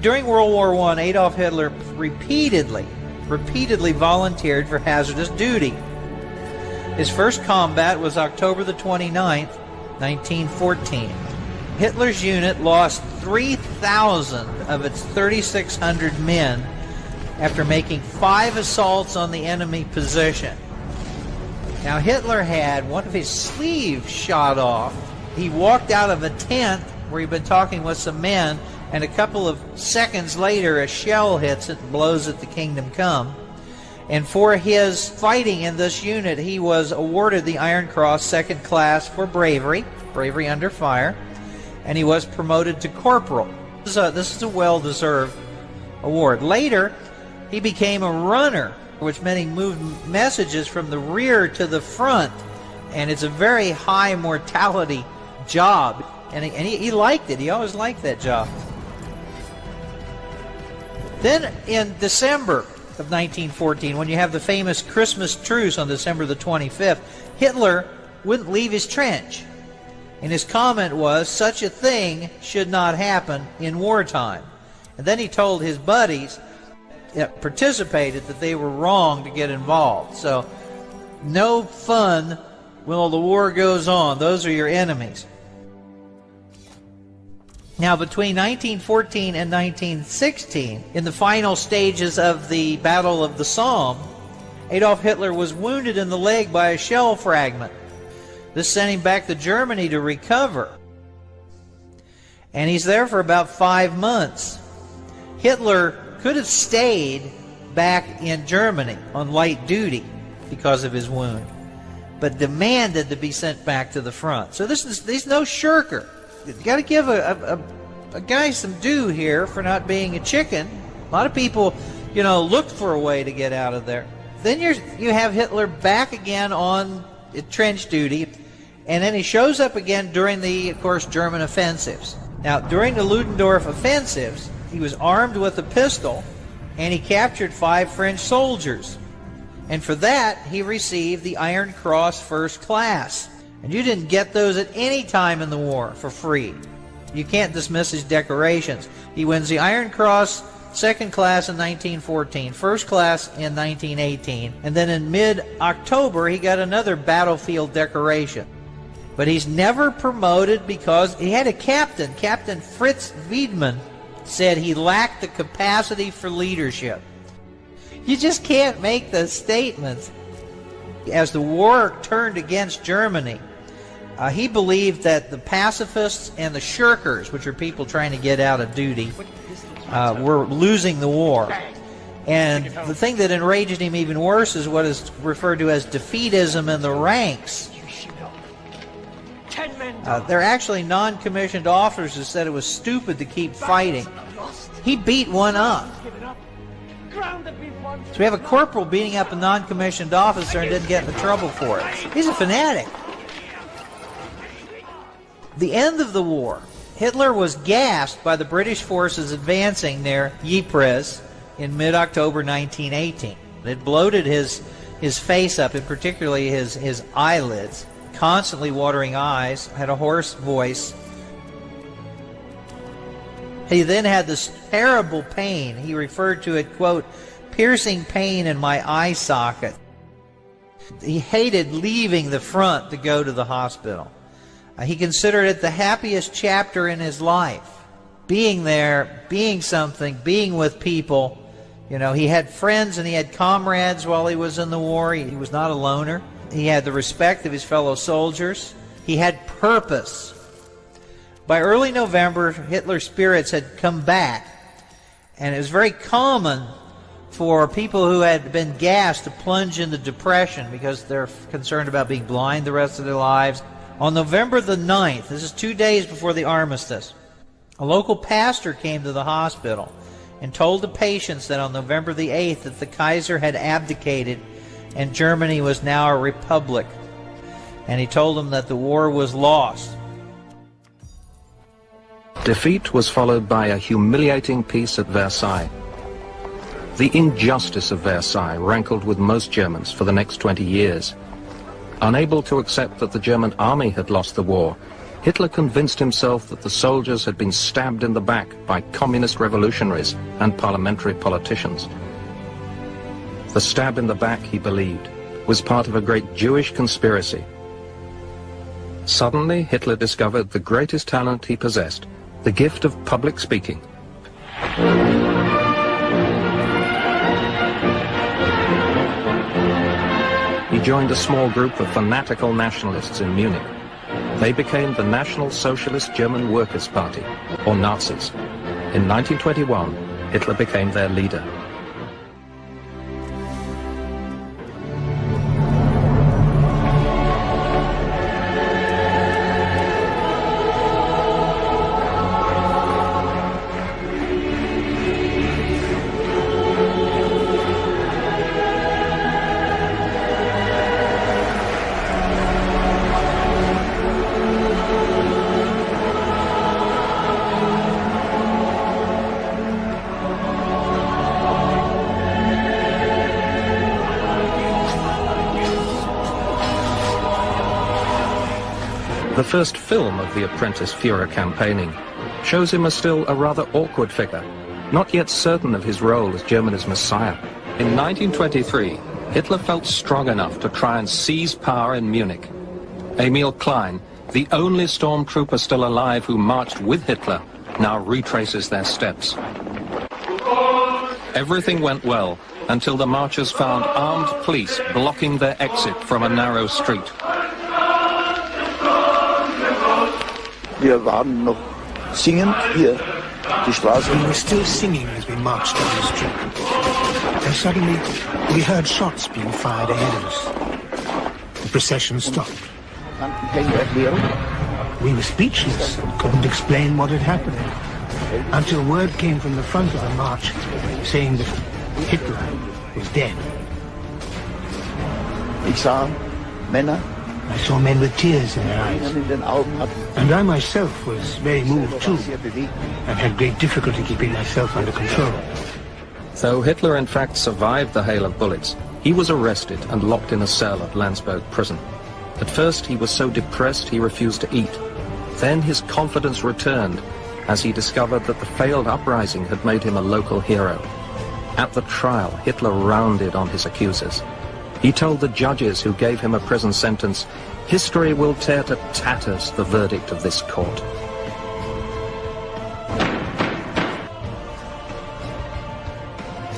During World War I, Adolf Hitler repeatedly volunteered for hazardous duty. His first combat was October the 29th, 1914. Hitler's unit lost 3,000 of its 3,600 men after making 5 assaults on the enemy position. Now, Hitler had one of his sleeves shot off. He walked out of a tent where he'd been talking with some men, and a couple of seconds later a shell hits it and blows it to Kingdom Come. And for his fighting in this unit, he was awarded the Iron Cross Second Class for bravery under fire, and he was promoted to corporal. This is a well-deserved award. Later, he became a runner, which meant he moved messages from the rear to the front, and it's a very high mortality job, and he liked it. He always liked that job. Then in December of 1914, when you have the famous Christmas truce on December the 25th, Hitler wouldn't leave his trench. And his comment was, such a thing should not happen in wartime. And then he told his buddies that participated that they were wrong to get involved. So, no fun while the war goes on. Those are your enemies. Now, between 1914 and 1916, in the final stages of the Battle of the Somme, Adolf Hitler was wounded in the leg by a shell fragment. This sent him back to Germany to recover. And he's there for about 5 months. Hitler could have stayed back in Germany on light duty because of his wound, but demanded to be sent back to the front. So he's no shirker. You got to give a guy some due here for not being a chicken. A lot of people, looked for a way to get out of there. Then you have Hitler back again on trench duty, and then he shows up again during the, of course, German offensives. Now, during the Ludendorff offensives, he was armed with a pistol, and he captured 5 French soldiers. And for that, he received the Iron Cross First Class. And you didn't get those at any time in the war for free. You can't dismiss his decorations. He wins the Iron Cross Second Class in 1914, First Class in 1918, and then in mid-October he got another battlefield decoration. But he's never promoted because he had a captain. Captain Fritz Wiedmann said he lacked the capacity for leadership. You just can't make those statements. As the war turned against Germany, he believed that the pacifists and the shirkers, which are people trying to get out of duty, were losing the war. And the thing that enraged him even worse is what is referred to as defeatism in the ranks. They're actually non-commissioned officers who said it was stupid to keep fighting. He beat one up. So we have a corporal beating up a non-commissioned officer and didn't get into trouble for it. He's a fanatic. The end of the war, Hitler was gassed by the British forces advancing near Ypres in mid-October 1918. It bloated his face up, and particularly his eyelids, constantly watering eyes, had a hoarse voice. He then had this terrible pain. He referred to it, quote, piercing pain in my eye socket. He hated leaving the front to go to the hospital. He considered it the happiest chapter in his life. Being there, being something, being with people. He had friends and he had comrades while he was in the war. He was not a loner. He had the respect of his fellow soldiers. He had purpose. By early November, Hitler's spirits had come back, and it was very common for people who had been gassed to plunge into depression because they're concerned about being blind the rest of their lives. On November the 9th, this is 2 days before the armistice, a local pastor came to the hospital and told the patients that on November the 8th that the Kaiser had abdicated and Germany was now a republic. And he told them that the war was lost. Defeat was followed by a humiliating peace at Versailles. The injustice of Versailles rankled with most Germans for the next 20 years. Unable to accept that the German army had lost the war, Hitler convinced himself that the soldiers had been stabbed in the back by communist revolutionaries and parliamentary politicians. The stab in the back, he believed, was part of a great Jewish conspiracy. Suddenly, Hitler discovered the greatest talent he possessed, the gift of public speaking. He joined a small group of fanatical nationalists in Munich. They became the National Socialist German Workers' Party, or Nazis. In 1921, Hitler became their leader. The first film of the apprentice Führer campaigning shows him as still a rather awkward figure, not yet certain of his role as Germany's messiah. In 1923, Hitler felt strong enough to try and seize power in Munich. Emil Klein, the only stormtrooper still alive who marched with Hitler, now retraces their steps. Everything went well until the marchers found armed police blocking their exit from a narrow street. Wir waren noch singend hier, die Straße. We were still singing as we marched down the street. And suddenly, we heard shots being fired ahead of us. The procession stopped. We were speechless and couldn't explain what had happened. Until word came from the front of the march saying that Hitler was dead. Ich sah Männer. I saw men with tears in their eyes. And I myself was very moved too, and had great difficulty keeping myself under control. Though Hitler in fact survived the hail of bullets, he was arrested and locked in a cell at Landsberg prison. At first he was so depressed he refused to eat. Then his confidence returned as he discovered that the failed uprising had made him a local hero. At the trial, Hitler rounded on his accusers. He told the judges who gave him a prison sentence, "History will tear to tatters the verdict of this court."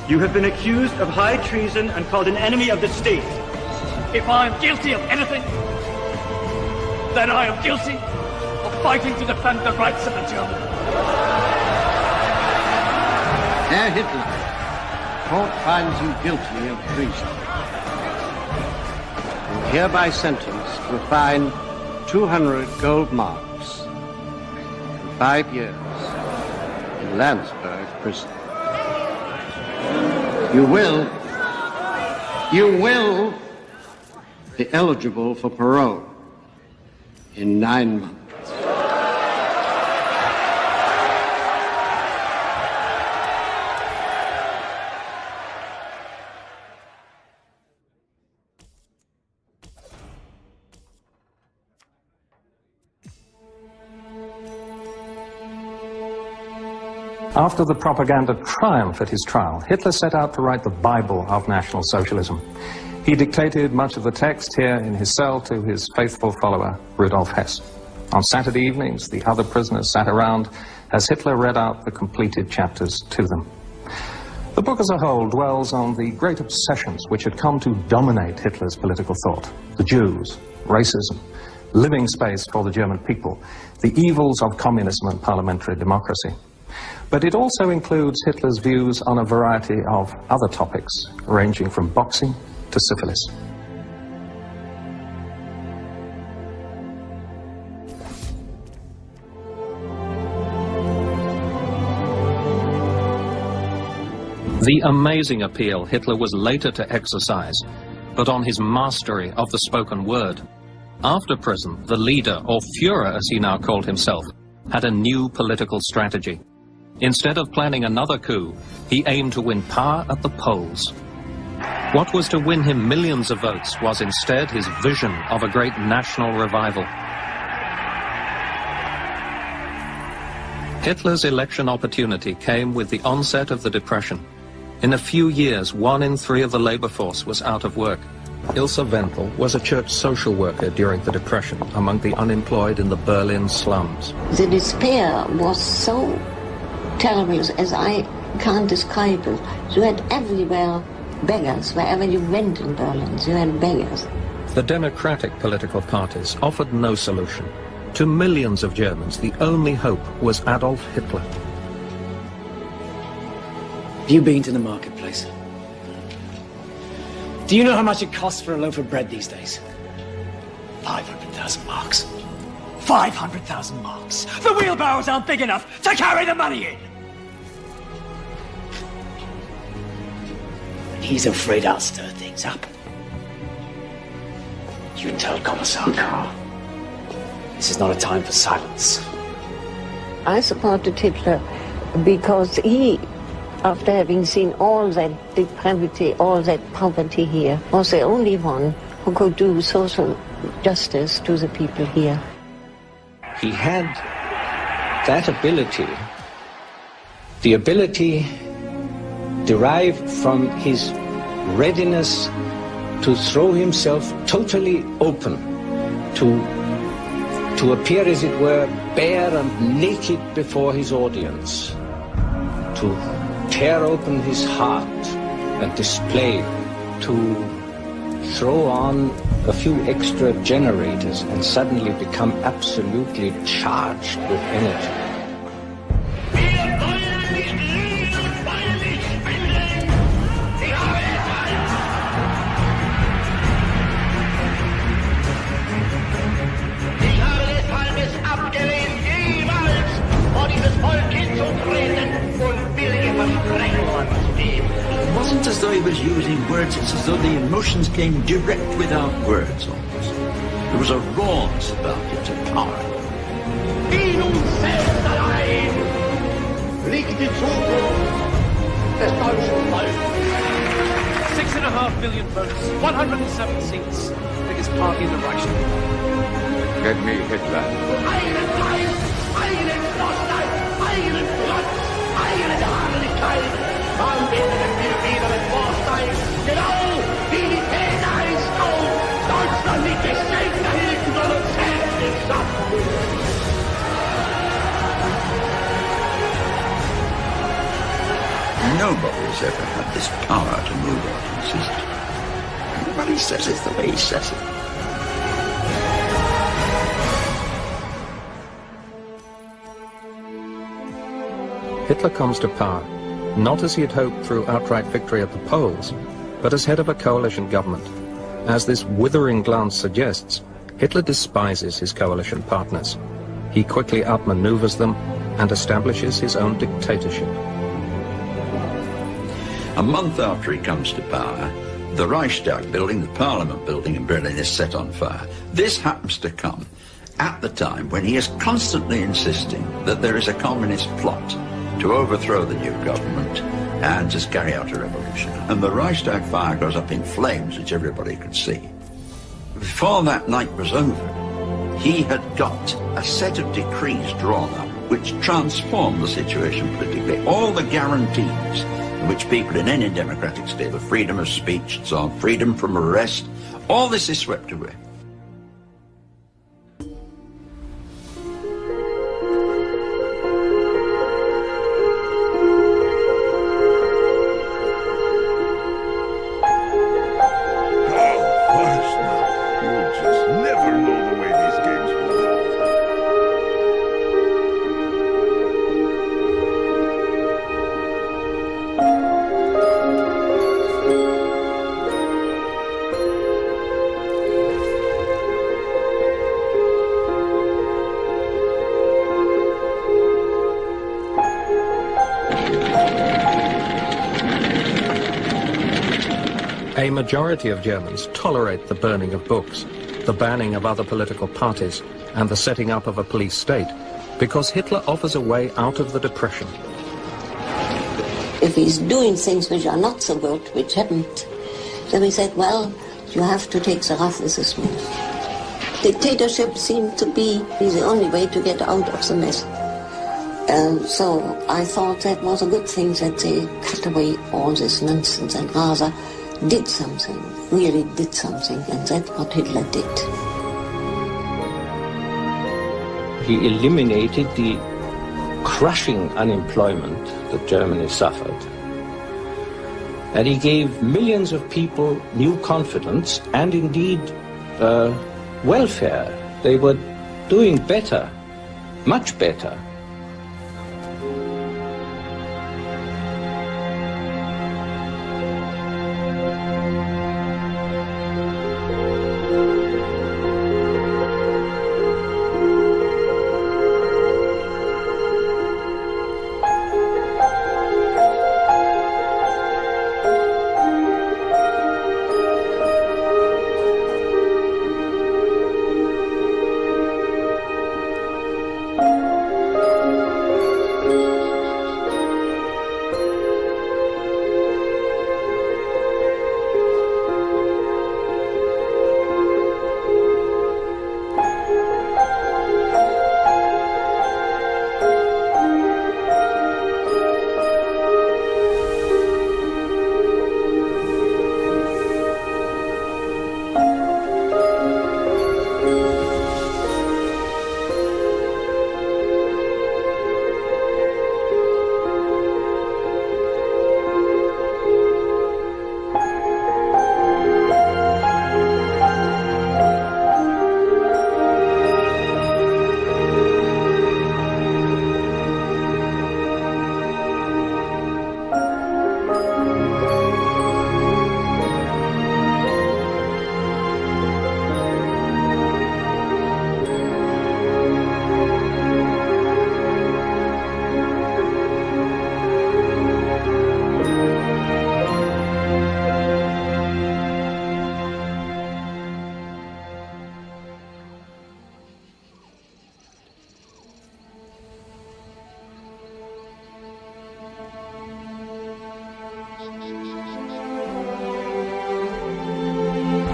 You have been accused of high treason and called an enemy of the state. If I am guilty of anything, then I am guilty of fighting to defend the rights of the Germans. Herr Hitler, court finds you guilty of treason. You hereby sentenced to a fine 200 gold marks and 5 years in Landsberg prison. You will be eligible for parole in 9 months. After the propaganda triumph at his trial, Hitler set out to write the Bible of National Socialism. He dictated much of the text here in his cell to his faithful follower, Rudolf Hess. On Saturday evenings, the other prisoners sat around as Hitler read out the completed chapters to them. The book as a whole dwells on the great obsessions which had come to dominate Hitler's political thought: the Jews, racism, living space for the German people, the evils of communism and parliamentary democracy. But it also includes Hitler's views on a variety of other topics, ranging from boxing to syphilis. The amazing appeal Hitler was later to exercise, but on his mastery of the spoken word. After prison, the leader, or Führer as he now called himself, had a new political strategy. Instead of planning another coup, he aimed to win power at the polls. What was to win him millions of votes was instead his vision of a great national revival. Hitler's election opportunity came with the onset of the Depression. In a few years, 1 in 3 of the labor force was out of work. Ilse Wenzel was a church social worker during the Depression among the unemployed in the Berlin slums. The despair was so terrible as I can't describe it. You had everywhere beggars. Wherever you went in Berlin, you had beggars. The democratic political parties offered no solution. To millions of Germans, the only hope was Adolf Hitler. Have you been to the marketplace? Do you know how much it costs for a loaf of bread these days? 500,000 marks. 500,000 marks. The wheelbarrows aren't big enough to carry the money in. And he's afraid I'll stir things up. You can tell Commissar Karl. This is not a time for silence. I supported Hitler because he, after having seen all that depravity, all that poverty here, was the only one who could do social justice to the people here. He had that ability, the ability derived from his readiness to throw himself totally open, to appear, as it were, bare and naked before his audience, to tear open his heart and display, to throw on a few extra generators and suddenly become absolutely charged with energy. It wasn't as though he was using words, it's as though the emotions came direct without words almost. There was a rawness about it, a power. Die nun selbst allein liegt die Zukunft des deutschen Volkes. 6.5 million votes, 107 seats. Biggest party in the Reichstag. Get me Hitler. Eigenen Fleiß, eigenen Vorstand, eigenen Trotz, eigene Beharrlichkeit. Man bildet wir wieder mit Vorstein, genau wie die Täter einst auch. Deutschland liegt es selbst erhielten soll uns selbst im Schatten. Nobody's ever had this power to move audiences. Everybody says it the way he says it. Hitler comes to power, not as he had hoped through outright victory at the polls, but as head of a coalition government. As this withering glance suggests, Hitler despises his coalition partners. He quickly outmaneuvers them and establishes his own dictatorship. A month after he comes to power, the Reichstag building, the Parliament building in Berlin, is set on fire. This happens to come at the time when he is constantly insisting that there is a communist plot to overthrow the new government and just carry out a revolution. And the Reichstag fire goes up in flames, which everybody could see. Before that night was over, he had got a set of decrees drawn up which transformed the situation politically. All the guarantees which people in any democratic state, the freedom of speech and so on, freedom from arrest, all this is swept away. A majority of Germans tolerate the burning of books, the banning of other political parties, and the setting up of a police state, because Hitler offers a way out of the Depression. If he's doing things which are not so good, which happened, then we said, well, you have to take the rough with the smooth. Dictatorship seemed to be the only way to get out of the mess. So I thought that was a good thing that they cut away all this nonsense and rather did something, really did something, and that's what Hitler did. He eliminated the crushing unemployment that Germany suffered. And he gave millions of people new confidence and indeed welfare. They were doing better, much better.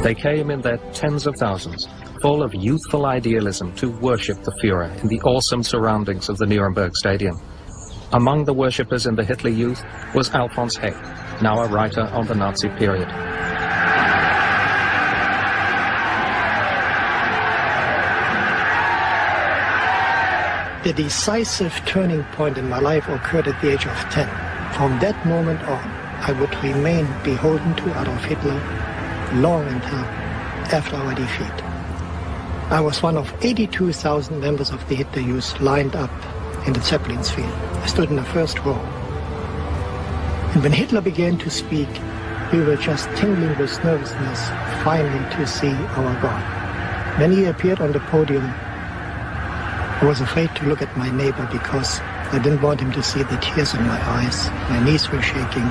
They came in their tens of thousands, full of youthful idealism, to worship the Führer in the awesome surroundings of the Nuremberg Stadium. Among the worshippers in the Hitler Youth was Alfons Heck, now a writer on the Nazi period. The decisive turning point in my life occurred at the age of 10. From that moment on, I would remain beholden to Adolf Hitler long until after our defeat. I was one of 82,000 members of the Hitler Youth lined up in the Zeppelins field. I stood in the first row. And when Hitler began to speak, we were just tingling with nervousness, finally to see our God. When he appeared on the podium, I was afraid to look at my neighbor because I didn't want him to see the tears in my eyes. My knees were shaking.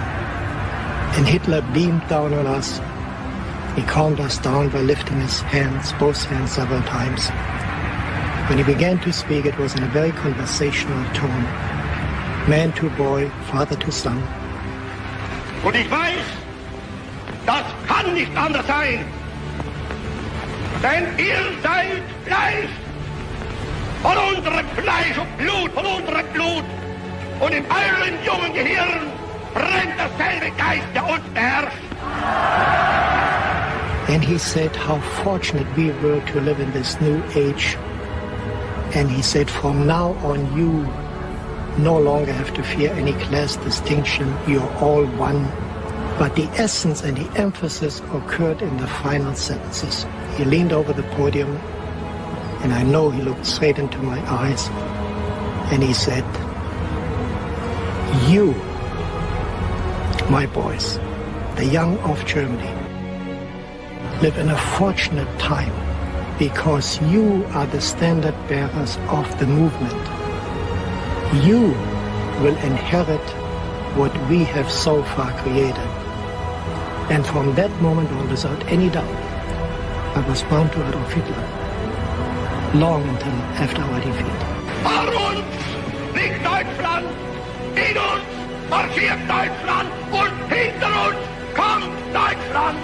And Hitler beamed down on us. He calmed us down by lifting his hands, both hands, several times. When he began to speak, it was in a very conversational tone. Man to boy, father to son. Und ich weiß, das kann nicht anders sein. Denn ihr seid Fleisch. Von unserem Fleisch und Blut, von unserem Blut. Und in euren jungen Gehirn brennt derselbe Geist, der uns beherrscht. And he said how fortunate we were to live in this new age. And he said, from now on you no longer have to fear any class distinction. You're all one. But the essence and the emphasis occurred in the final sentences. He leaned over the podium, and I know he looked straight into my eyes, and he said, you, my boys, the young of Germany, live in a fortunate time because you are the standard bearers of the movement. You will inherit what we have so far created. And from that moment on, without any doubt, I was bound to Adolf Hitler, long until after our defeat. Vor uns liegt Deutschland, in uns marschiert Deutschland und hinter uns kommt Deutschland.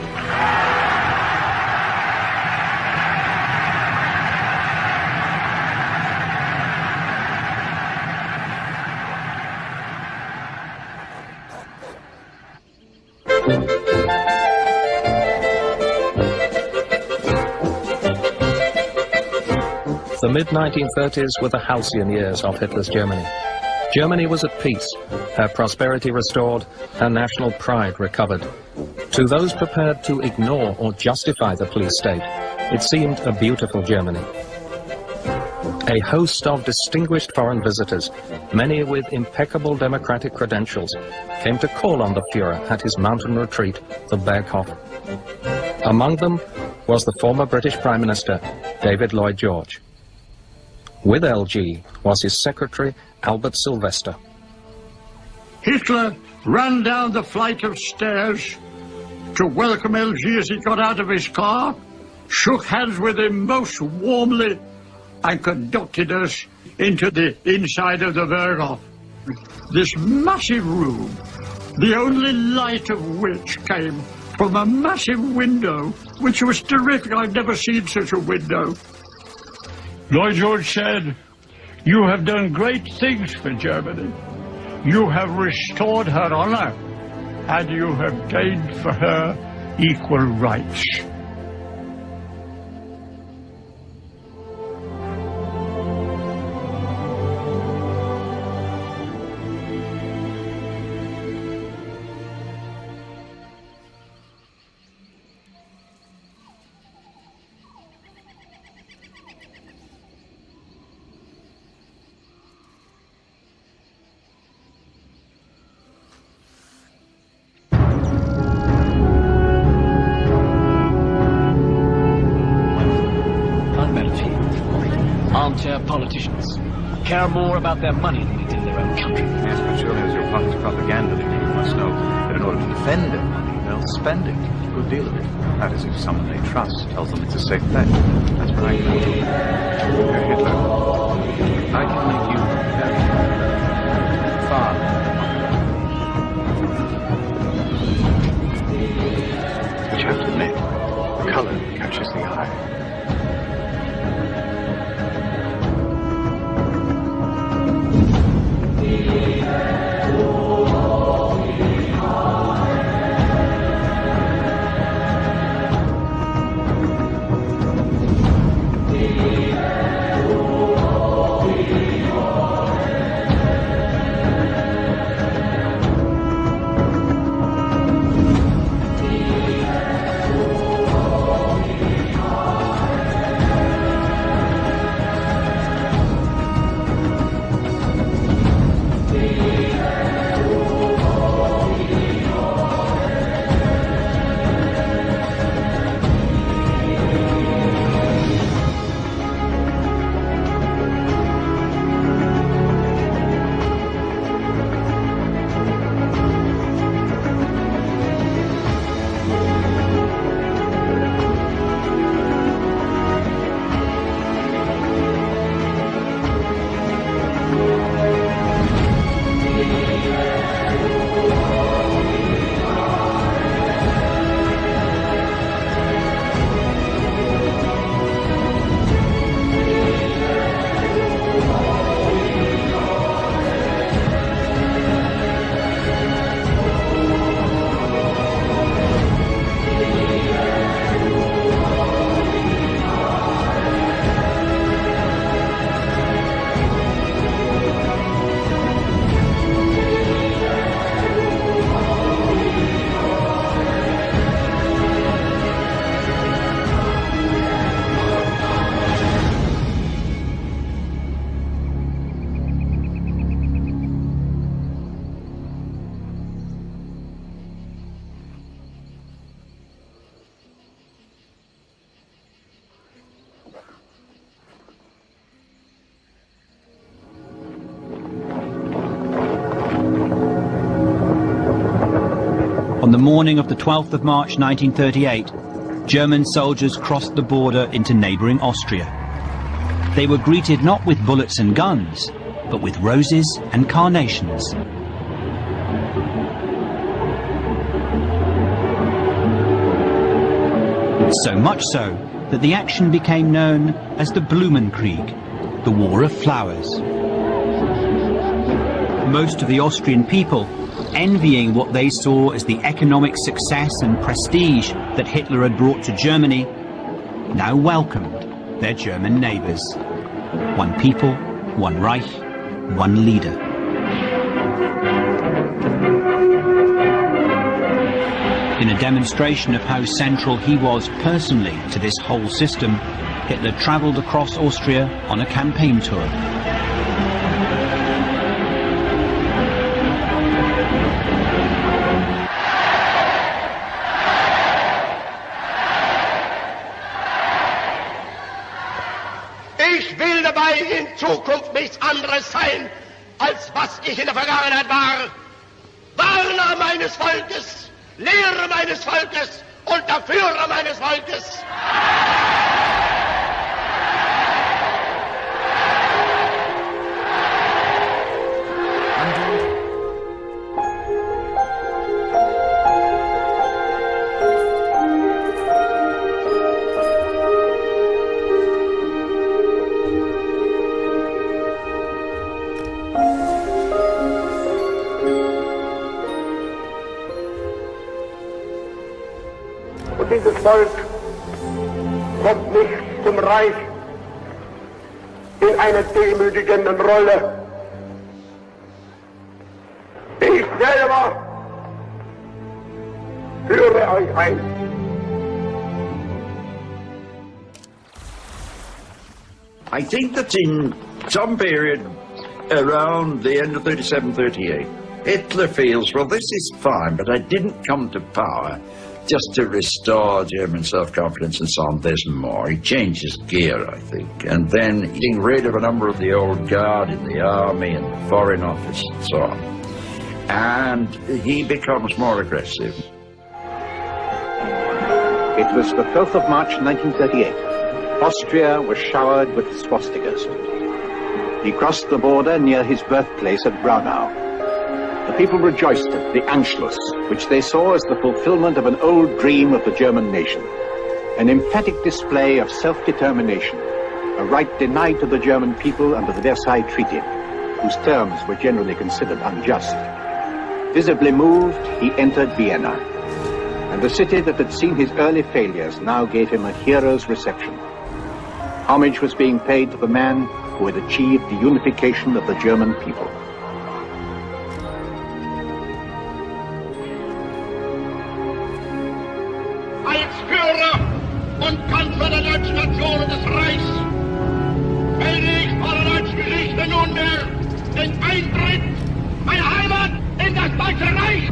The mid-1930s were the halcyon years of Hitler's Germany. Germany was at peace, her prosperity restored, her national pride recovered. To those prepared to ignore or justify the police state, it seemed a beautiful Germany. A host of distinguished foreign visitors, many with impeccable democratic credentials, came to call on the Führer at his mountain retreat, the Berghof. Among them was the former British Prime Minister, David Lloyd George. With LG was his secretary, Albert Sylvester. Hitler ran down the flight of stairs to welcome LG as he got out of his car, shook hands with him most warmly, and conducted us into the inside of the Berghof. This massive room, the only light of which came from a massive window, which was terrific. I've never seen such a window. Lloyd George said, "You have done great things for Germany. You have restored her honor, and you have gained for her equal rights." Armchair politicians care more about their money than they do their own country. Yes, but surely as your party's propaganda leader, you must know that in order to defend their money, they'll spend it, a good deal of it. That is if someone they trust tells them it's a safe bet. That's what I can do. Hitler, I can make you very far. But you have to admit, the color catches the eye. On the morning of the 12th of March 1938, German soldiers crossed the border into neighbouring Austria. They were greeted not with bullets and guns, but with roses and carnations. So much so that the action became known as the Blumenkrieg, the War of Flowers. Most of the Austrian people, envying what they saw as the economic success and prestige that Hitler had brought to Germany, now welcomed their German neighbours. One people, one Reich, one leader. In a demonstration of how central he was personally to this whole system, Hitler travelled across Austria on a campaign tour. Ich will dabei in Zukunft nichts anderes sein, als was ich in der Vergangenheit war. Warner meines Volkes, Lehrer meines Volkes und der Führer meines Volkes. Und dieses Volk kommt nicht zum Reich in einer demütigenden Rolle. Ich selber führe euch ein. I think that in some period around the end of 37-38, Hitler feels, well, this is fine, but I didn't come to power just to restore German self-confidence and so on. There's more. He changes gear, I think. And then getting rid of a number of the old guard in the army and the foreign office and so on. And he becomes more aggressive. It was the 12th of March 1938. Austria was showered with swastikas. He crossed the border near his birthplace at Braunau. The people rejoiced at the Anschluss, which they saw as the fulfillment of an old dream of the German nation. An emphatic display of self-determination, a right denied to the German people under the Versailles Treaty, whose terms were generally considered unjust. Visibly moved, he entered Vienna, and the city that had seen his early failures now gave him a hero's reception. Homage was being paid to the man who had achieved the unification of the German people. Als Führer und Kanzler der deutschen Nation und des Reichs melde ich vor der deutschen Geschichte nunmehr den Eintritt meiner Heimat in das Deutsche Reich.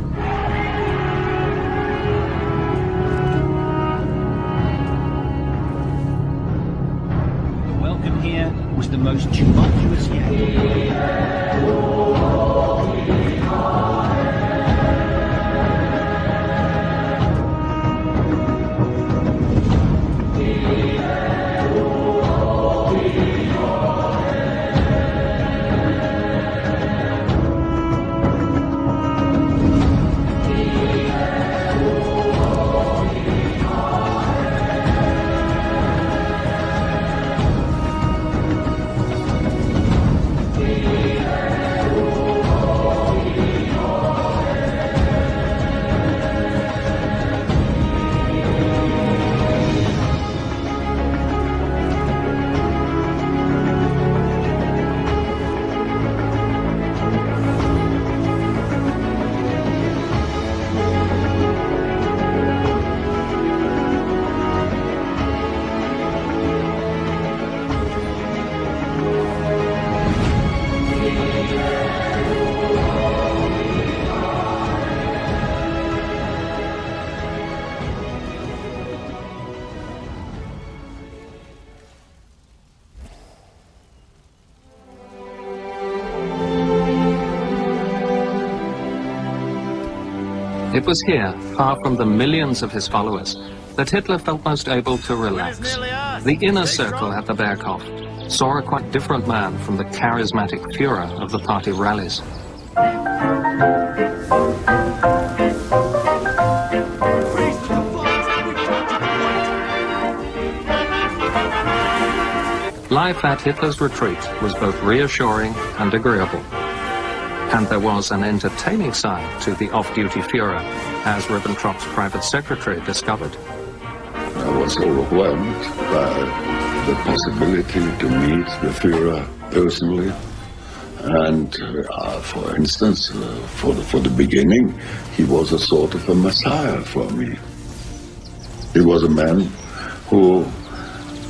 The welcome here was the most tumultuous yet. It was here, far from the millions of his followers, that Hitler felt most able to relax. The inner circle at the Berghof saw a quite different man from the charismatic Führer of the party rallies. Life at Hitler's retreat was both reassuring and agreeable. And there was an entertaining side to the off-duty Führer, as Ribbentrop's private secretary discovered. I was overwhelmed by the possibility to meet the Führer personally. And for instance, for the beginning, he was a sort of a messiah for me. He was a man who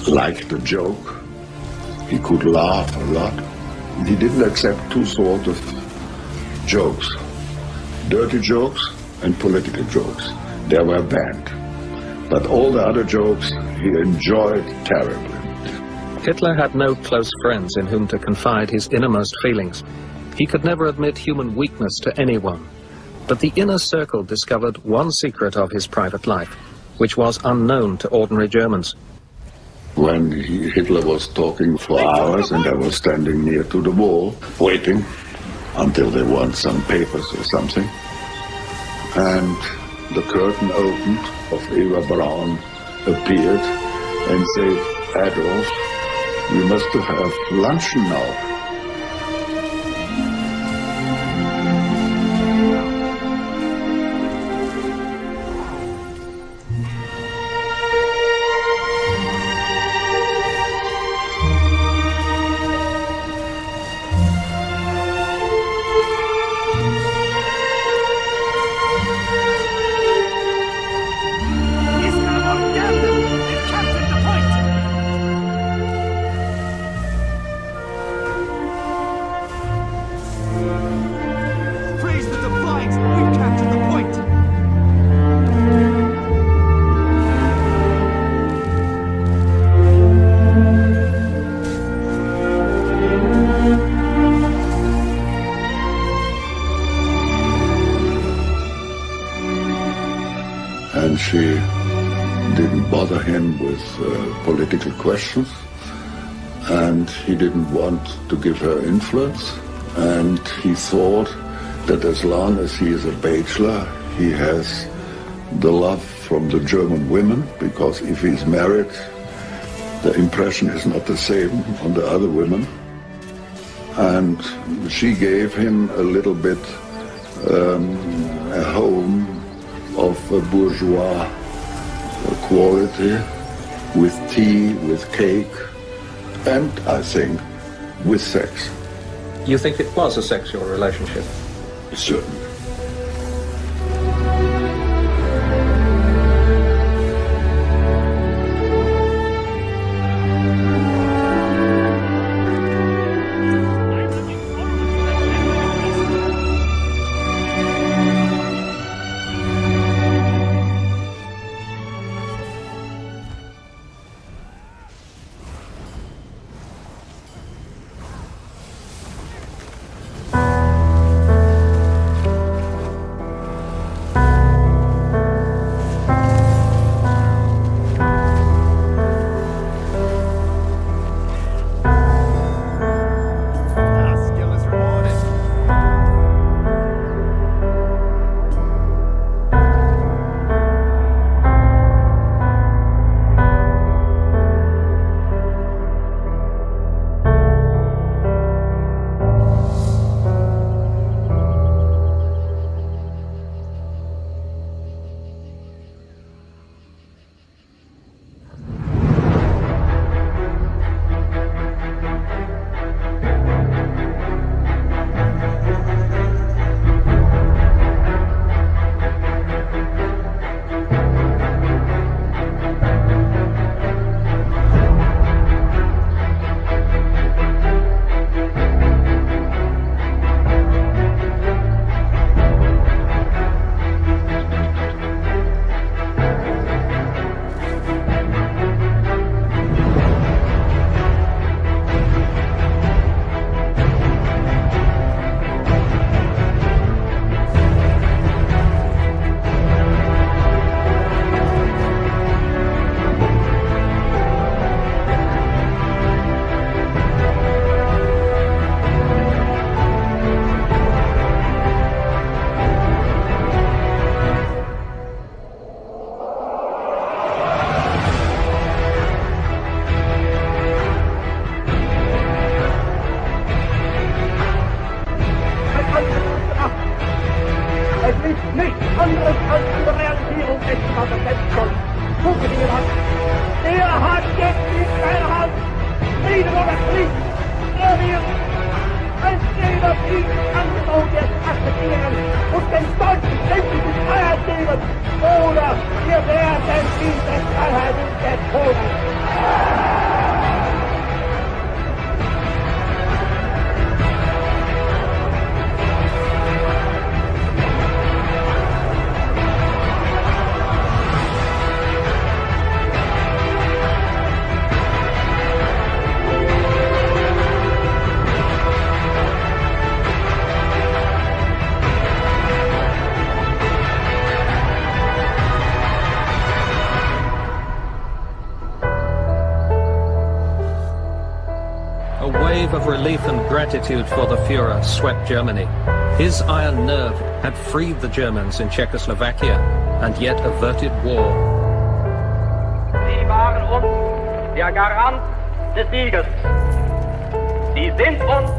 liked a joke. He could laugh a lot. He didn't accept two sorts of jokes. Dirty jokes and political jokes. They were banned. But all the other jokes he enjoyed terribly. Hitler had no close friends in whom to confide his innermost feelings. He could never admit human weakness to anyone. But the inner circle discovered one secret of his private life, which was unknown to ordinary Germans. When Hitler was talking for hours and I was standing near to the wall, waiting until they want some papers or something, and the curtain opened of Eva Braun appeared and said, "Adolf, we must have luncheon now." And she didn't bother him with political questions, and he didn't want to give her influence, and he thought that as long as he is a bachelor, he has the love from the German women, because if he's married, the impression is not the same on the other women. And she gave him a little bit a home of a bourgeois quality, with tea, with cake, and I think with sex. You think it was a sexual relationship? Certainly. anderes als an der Realisierung etwas selbst soll. Zugesehen hat. Er hat jetzt in seiner Hand leader of the fleet, Ariel, ein jeder Krieg Anbau der Tasche gehen und den Deutschen sämtliche Freiheit geben, oder wir werden diese Freiheit entholen. Of relief and gratitude for the Führer swept Germany. His iron nerve had freed the Germans in Czechoslovakia and yet averted war. Sie waren uns der Garant des Sieges. Sie sind uns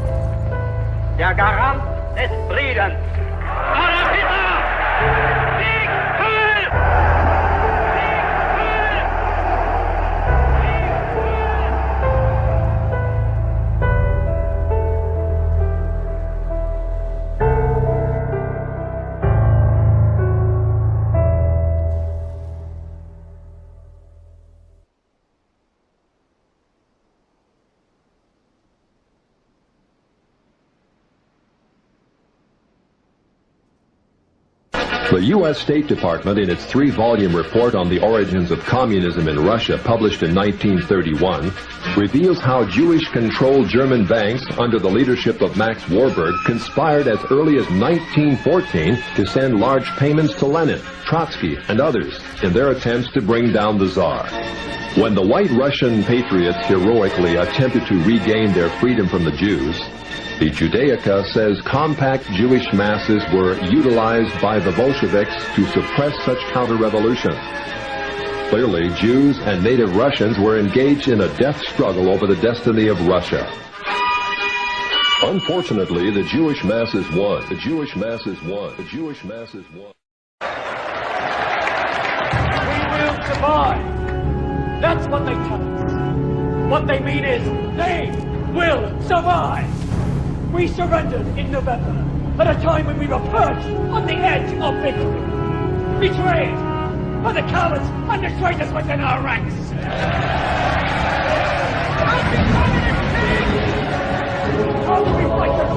der Garant des Friedens. Adolf Hitler! Sieg Heil! The U.S. State Department, in its 3-volume report on the origins of communism in Russia, published in 1931, reveals how Jewish-controlled German banks, under the leadership of Max Warburg, conspired as early as 1914 to send large payments to Lenin, Trotsky, and others in their attempts to bring down the Tsar. When the White Russian patriots heroically attempted to regain their freedom from the Jews, the Judaica says compact Jewish masses were utilized by the Bolsheviks to suppress such counter-revolution. Clearly, Jews and native Russians were engaged in a death struggle over the destiny of Russia. Unfortunately, the Jewish masses won. The Jewish masses won. The Jewish masses won. We will survive. That's what they tell us. What they mean is they will survive. We surrendered in November, at a time when we were perched on the edge of victory, betrayed by the cowards and the traitors within our ranks. How do we fight them?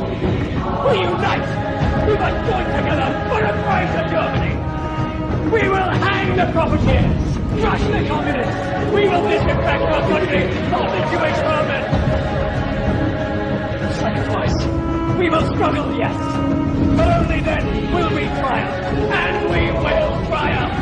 We unite! We must join together for the praise of Germany! We will hang the profiteers, crush the communists! We will disinfect our country of the Jewish vermin! Sacrifice. We will struggle, yes, but only then will we triumph, and we will triumph.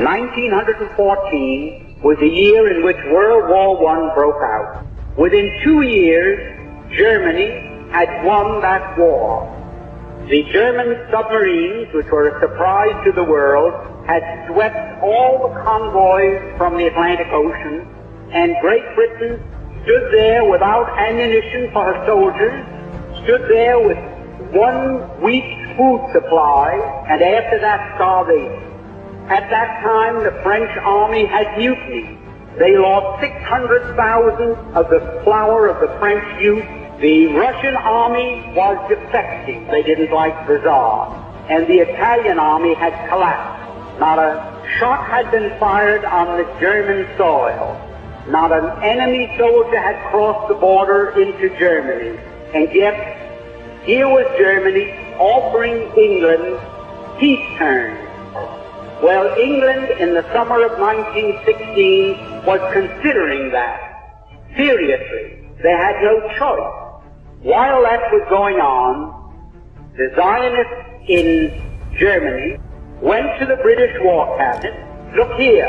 (1914) was the year in which World War I broke out. Within 2 years, Germany had won that war. The German submarines, which were a surprise to the world, had swept all the convoys from the Atlantic Ocean, and Great Britain stood there without ammunition for her soldiers, stood there with 1 week's food supply, and after that, starvation. At that time, the French army had mutinied. They lost 600,000 of the flower of the French youth. The Russian army was defecting. They didn't like the Tsar. And the Italian army had collapsed. Not a shot had been fired on the German soil. Not an enemy soldier had crossed the border into Germany. And yet, here was Germany offering England peace terms. Well, England in the summer of 1916 was considering that seriously. They had no choice. While that was going on, the Zionists in Germany went to the British War Cabinet look here,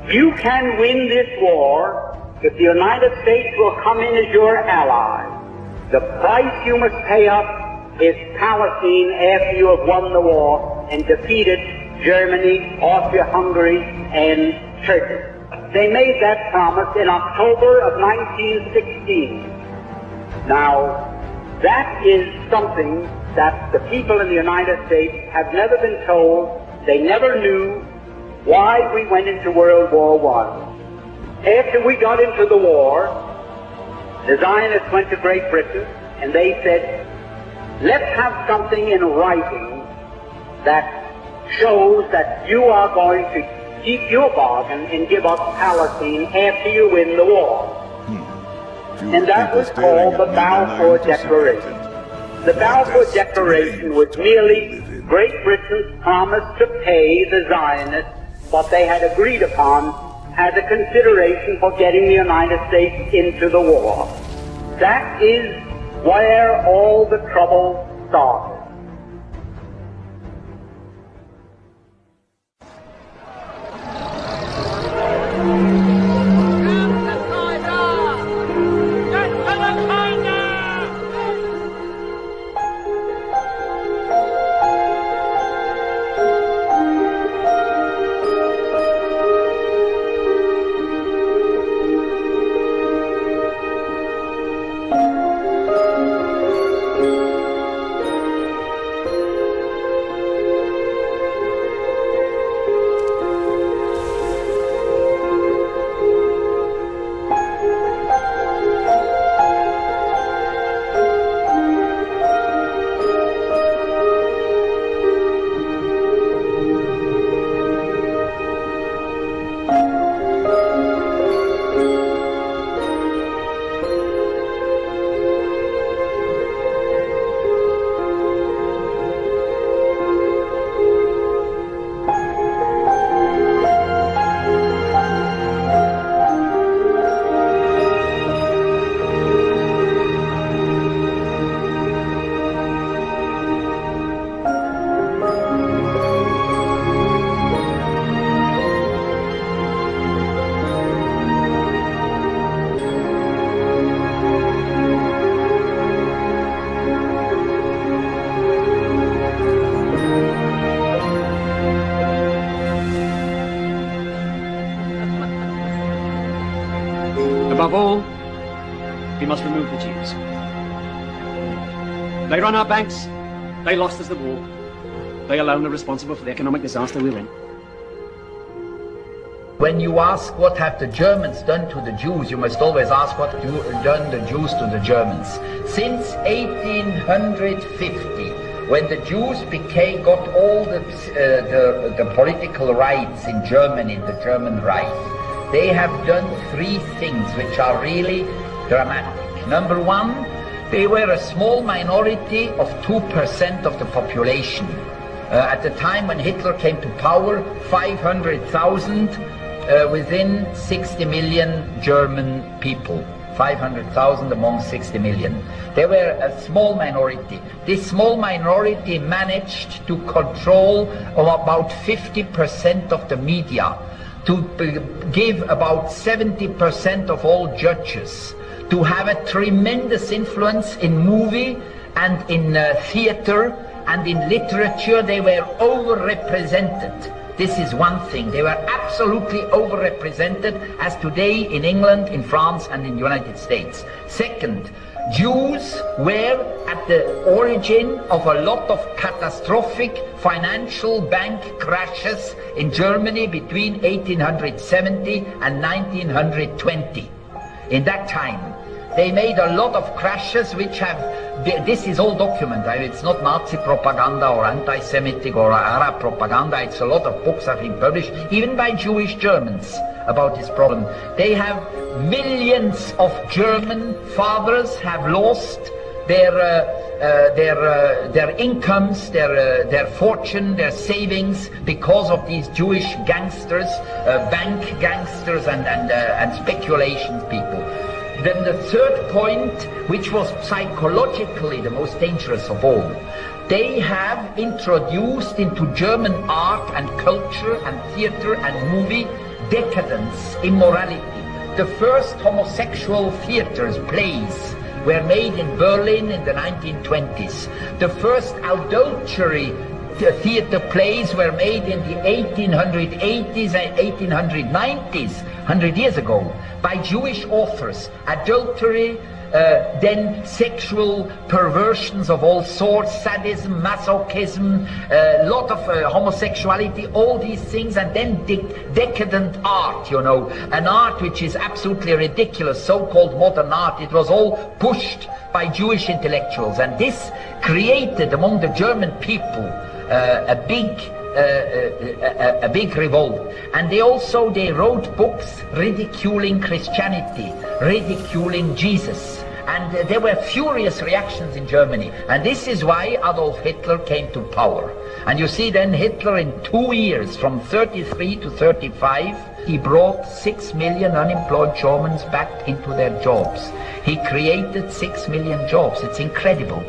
you can win this war if the United States will come in as your ally. The price you must pay us is Palestine after you have won the war and defeated Germany, Austria-Hungary, and Turkey. They made that promise in October of 1916. Now, that is something that the people in the United States have never been told. They never knew why we went into World War I. After we got into the war, the Zionists went to Great Britain and they said, let's have something in writing that shows that you are going to keep your bargain and give up Palestine after you win the war. And that was called the Balfour Declaration. The Balfour Declaration was merely Great Britain's promise to pay the Zionists what they had agreed upon as a consideration for getting the United States into the war. That is where all the trouble started. Above all, we must remove the Jews. They run our banks, they lost us the war. They alone are responsible for the economic disaster we're in. When you ask what have the Germans done to the Jews, you must always ask what done the Jews to the Germans. Since 1850, when the Jews got all the political rights in Germany, the German Reich, they have done three things which are really dramatic. Number one, they were a small minority of 2% of the population. At the time when Hitler came to power, 500,000 within 60 million German people. 500,000 among 60 million. They were a small minority. This small minority managed to control about 50% of the media, to give about 70% of all judges, to have a tremendous influence in movie and in theater and in literature. They were overrepresented. This is one thing. They were absolutely overrepresented, as today in England, in France, and in the United States. Second, Jews were at the origin of a lot of catastrophic financial bank crashes in Germany between 1870 and 1920. In that time, they made a lot of crashes which have, this is all documented. It's not Nazi propaganda or anti-Semitic or Arab propaganda. It's a lot of books have been published, even by Jewish Germans, about this problem. They have millions of German fathers have lost their incomes, their fortune, their savings because of these Jewish gangsters, bank gangsters and speculation people. Then the third point, which was psychologically the most dangerous of all, They have introduced into German art and culture and theater and movie decadence, immorality. The first homosexual theaters, plays, were made in Berlin in the 1920s. The first adultery theater plays were made in the 1880s and 1890s, 100 years ago, by Jewish authors. Adultery, then sexual perversions of all sorts, sadism, masochism, a lot of homosexuality, all these things, and then decadent art, you know, an art which is absolutely ridiculous, so-called modern art. It was all pushed by Jewish intellectuals, and this created among the German people a big revolt. And they wrote books ridiculing Christianity, ridiculing Jesus. And there were furious reactions in Germany. And this is why Adolf Hitler came to power. And you see then Hitler in 2 years, from 33 to 35, he brought 6 million unemployed Germans back into their jobs. He created 6 million jobs. It's incredible.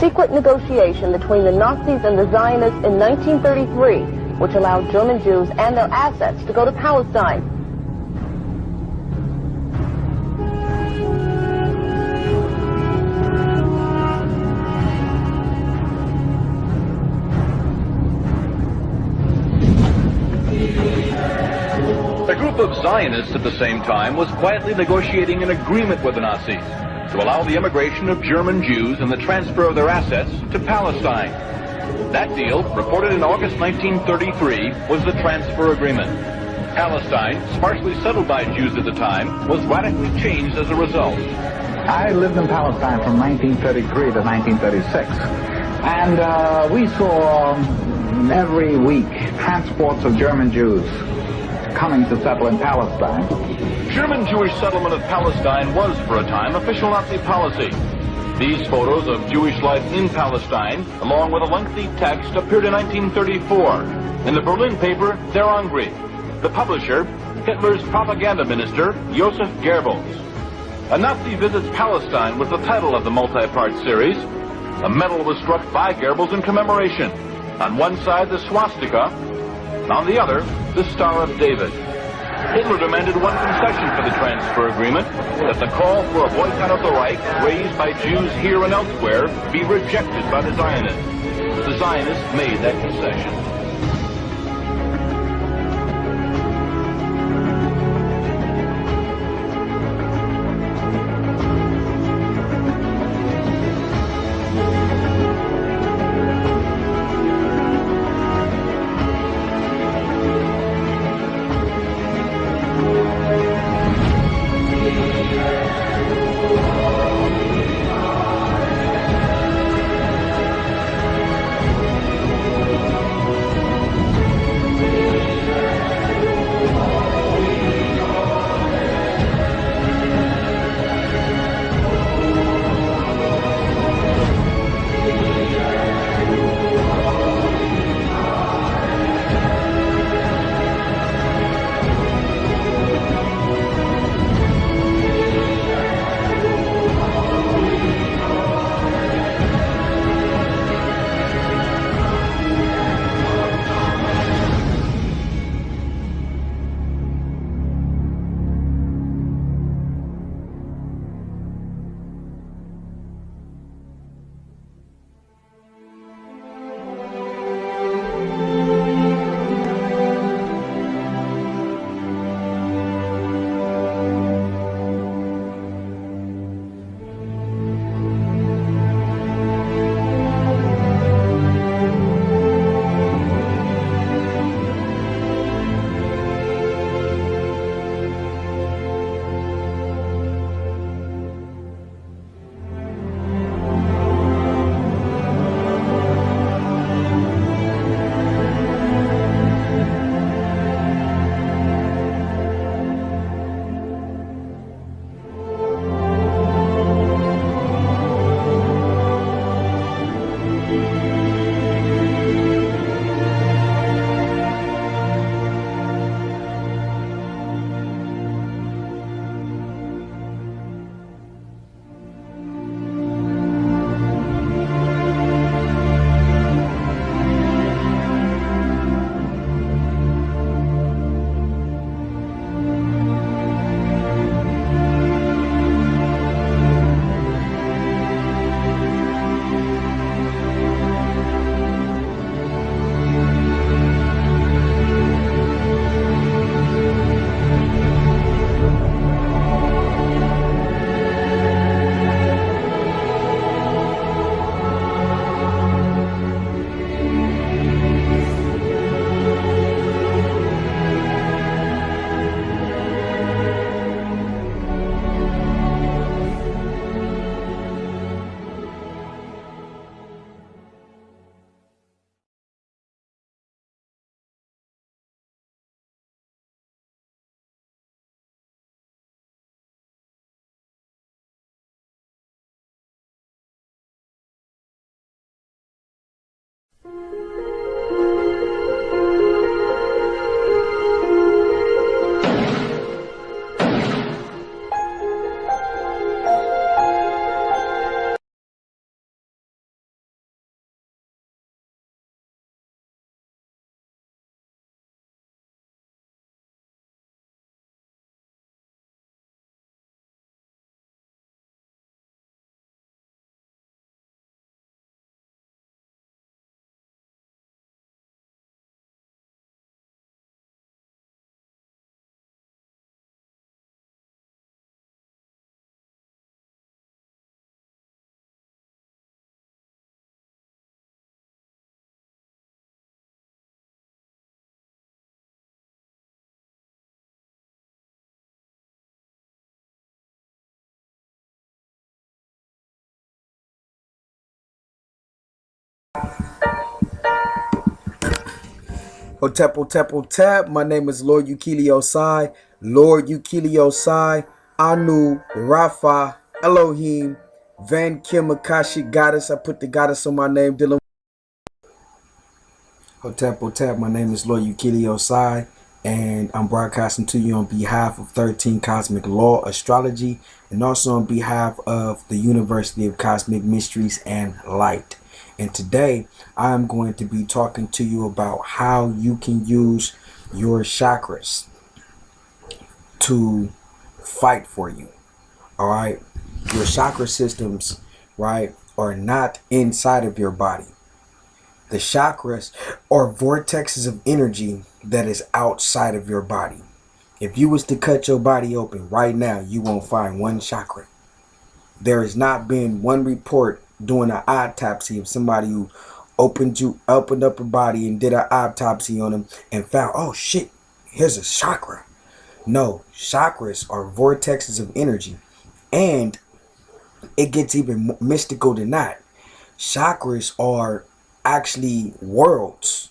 Secret negotiation between the Nazis and the Zionists in 1933, which allowed German Jews and their assets to go to Palestine. A group of Zionists at the same time was quietly negotiating an agreement with the Nazis to allow the immigration of German Jews and the transfer of their assets to Palestine. That deal, reported in August 1933, was the transfer agreement. Palestine, sparsely settled by Jews at the time, was radically changed as a result. I lived in Palestine from 1933 to 1936, and we saw every week transports of German Jews coming to settle in Palestine. German Jewish settlement of Palestine was, for a time, official Nazi policy. These photos of Jewish life in Palestine, along with a lengthy text, appeared in 1934 in the Berlin paper Der Angriff. The publisher, Hitler's propaganda minister, Joseph Goebbels. A Nazi Visits Palestine was the title of the multi-part series. A medal was struck by Goebbels in commemoration. On one side, the swastika. On the other, the Star of David. Hitler demanded one concession for the transfer agreement, that the call for a boycott of the Reich, raised by Jews here and elsewhere, be rejected by the Zionists. The Zionists made that concession. Hotep, Hotep, Hotep. My name is Lord Ukili Osai. Lord Ukili Osai. Anu, Rafa, Elohim, Van Kim, Akashic Goddess. I put the goddess on my name. Dylan. Hotep, Hotep. My name is Lord Ukili Osai. And I'm broadcasting to you on behalf of 13 Cosmic Law Astrology. And also on behalf of the University of Cosmic Mysteries and Light. And today I am going to be talking to you about how you can use your chakras to fight for you. All right. Your chakra systems, right, are not inside of your body. The chakras are vortexes of energy that is outside of your body. If you was to cut your body open right now, you won't find one chakra. There has not been one report doing an autopsy of somebody who opened up a body and did an autopsy on them and found, oh shit, here's a chakra. No, chakras are vortexes of energy, and it gets even mystical than that. Chakras are actually worlds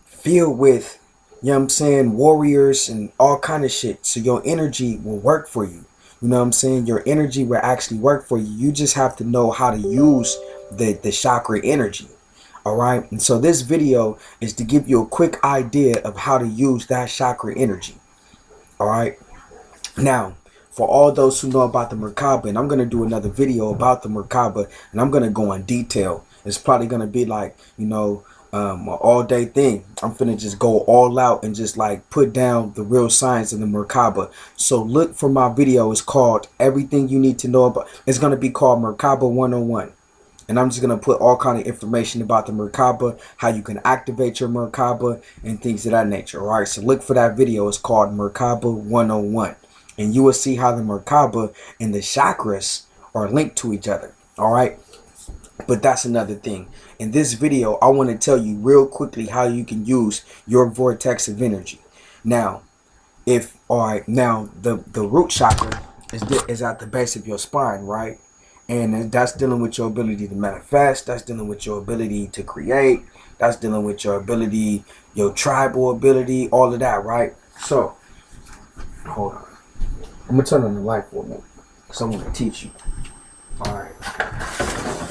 filled with, you know what I'm saying, warriors and all kind of shit. So your energy will work for you. You know what I'm saying? Your energy will actually work for you. You just have to know how to use the chakra energy. All right. And so this video is to give you a quick idea of how to use that chakra energy. All right. Now, for all those who know about the Merkaba, and I'm going to do another video about the Merkaba, and I'm going to go in detail. It's probably going to be like, you know, an all-day thing. I'm finna just go all out and just like put down the real science of the Merkaba. So look for my video. It's called Everything You Need to Know About. It's going to be called Merkaba 101. And I'm just going to put all kind of information about the Merkaba, how you can activate your Merkaba and things of that nature. All right. So look for that video. It's called Merkaba 101. And you will see how the Merkaba and the chakras are linked to each other. All right. But that's another thing. In this video, I want to tell you real quickly how you can use your vortex of energy. Now, the root chakra is at the base of your spine, right? And that's dealing with your ability to manifest. That's dealing with your ability to create. That's dealing with your ability, your tribal ability, all of that, right? So, hold on. I'm going to turn on the light for a minute because I want to teach you. All right.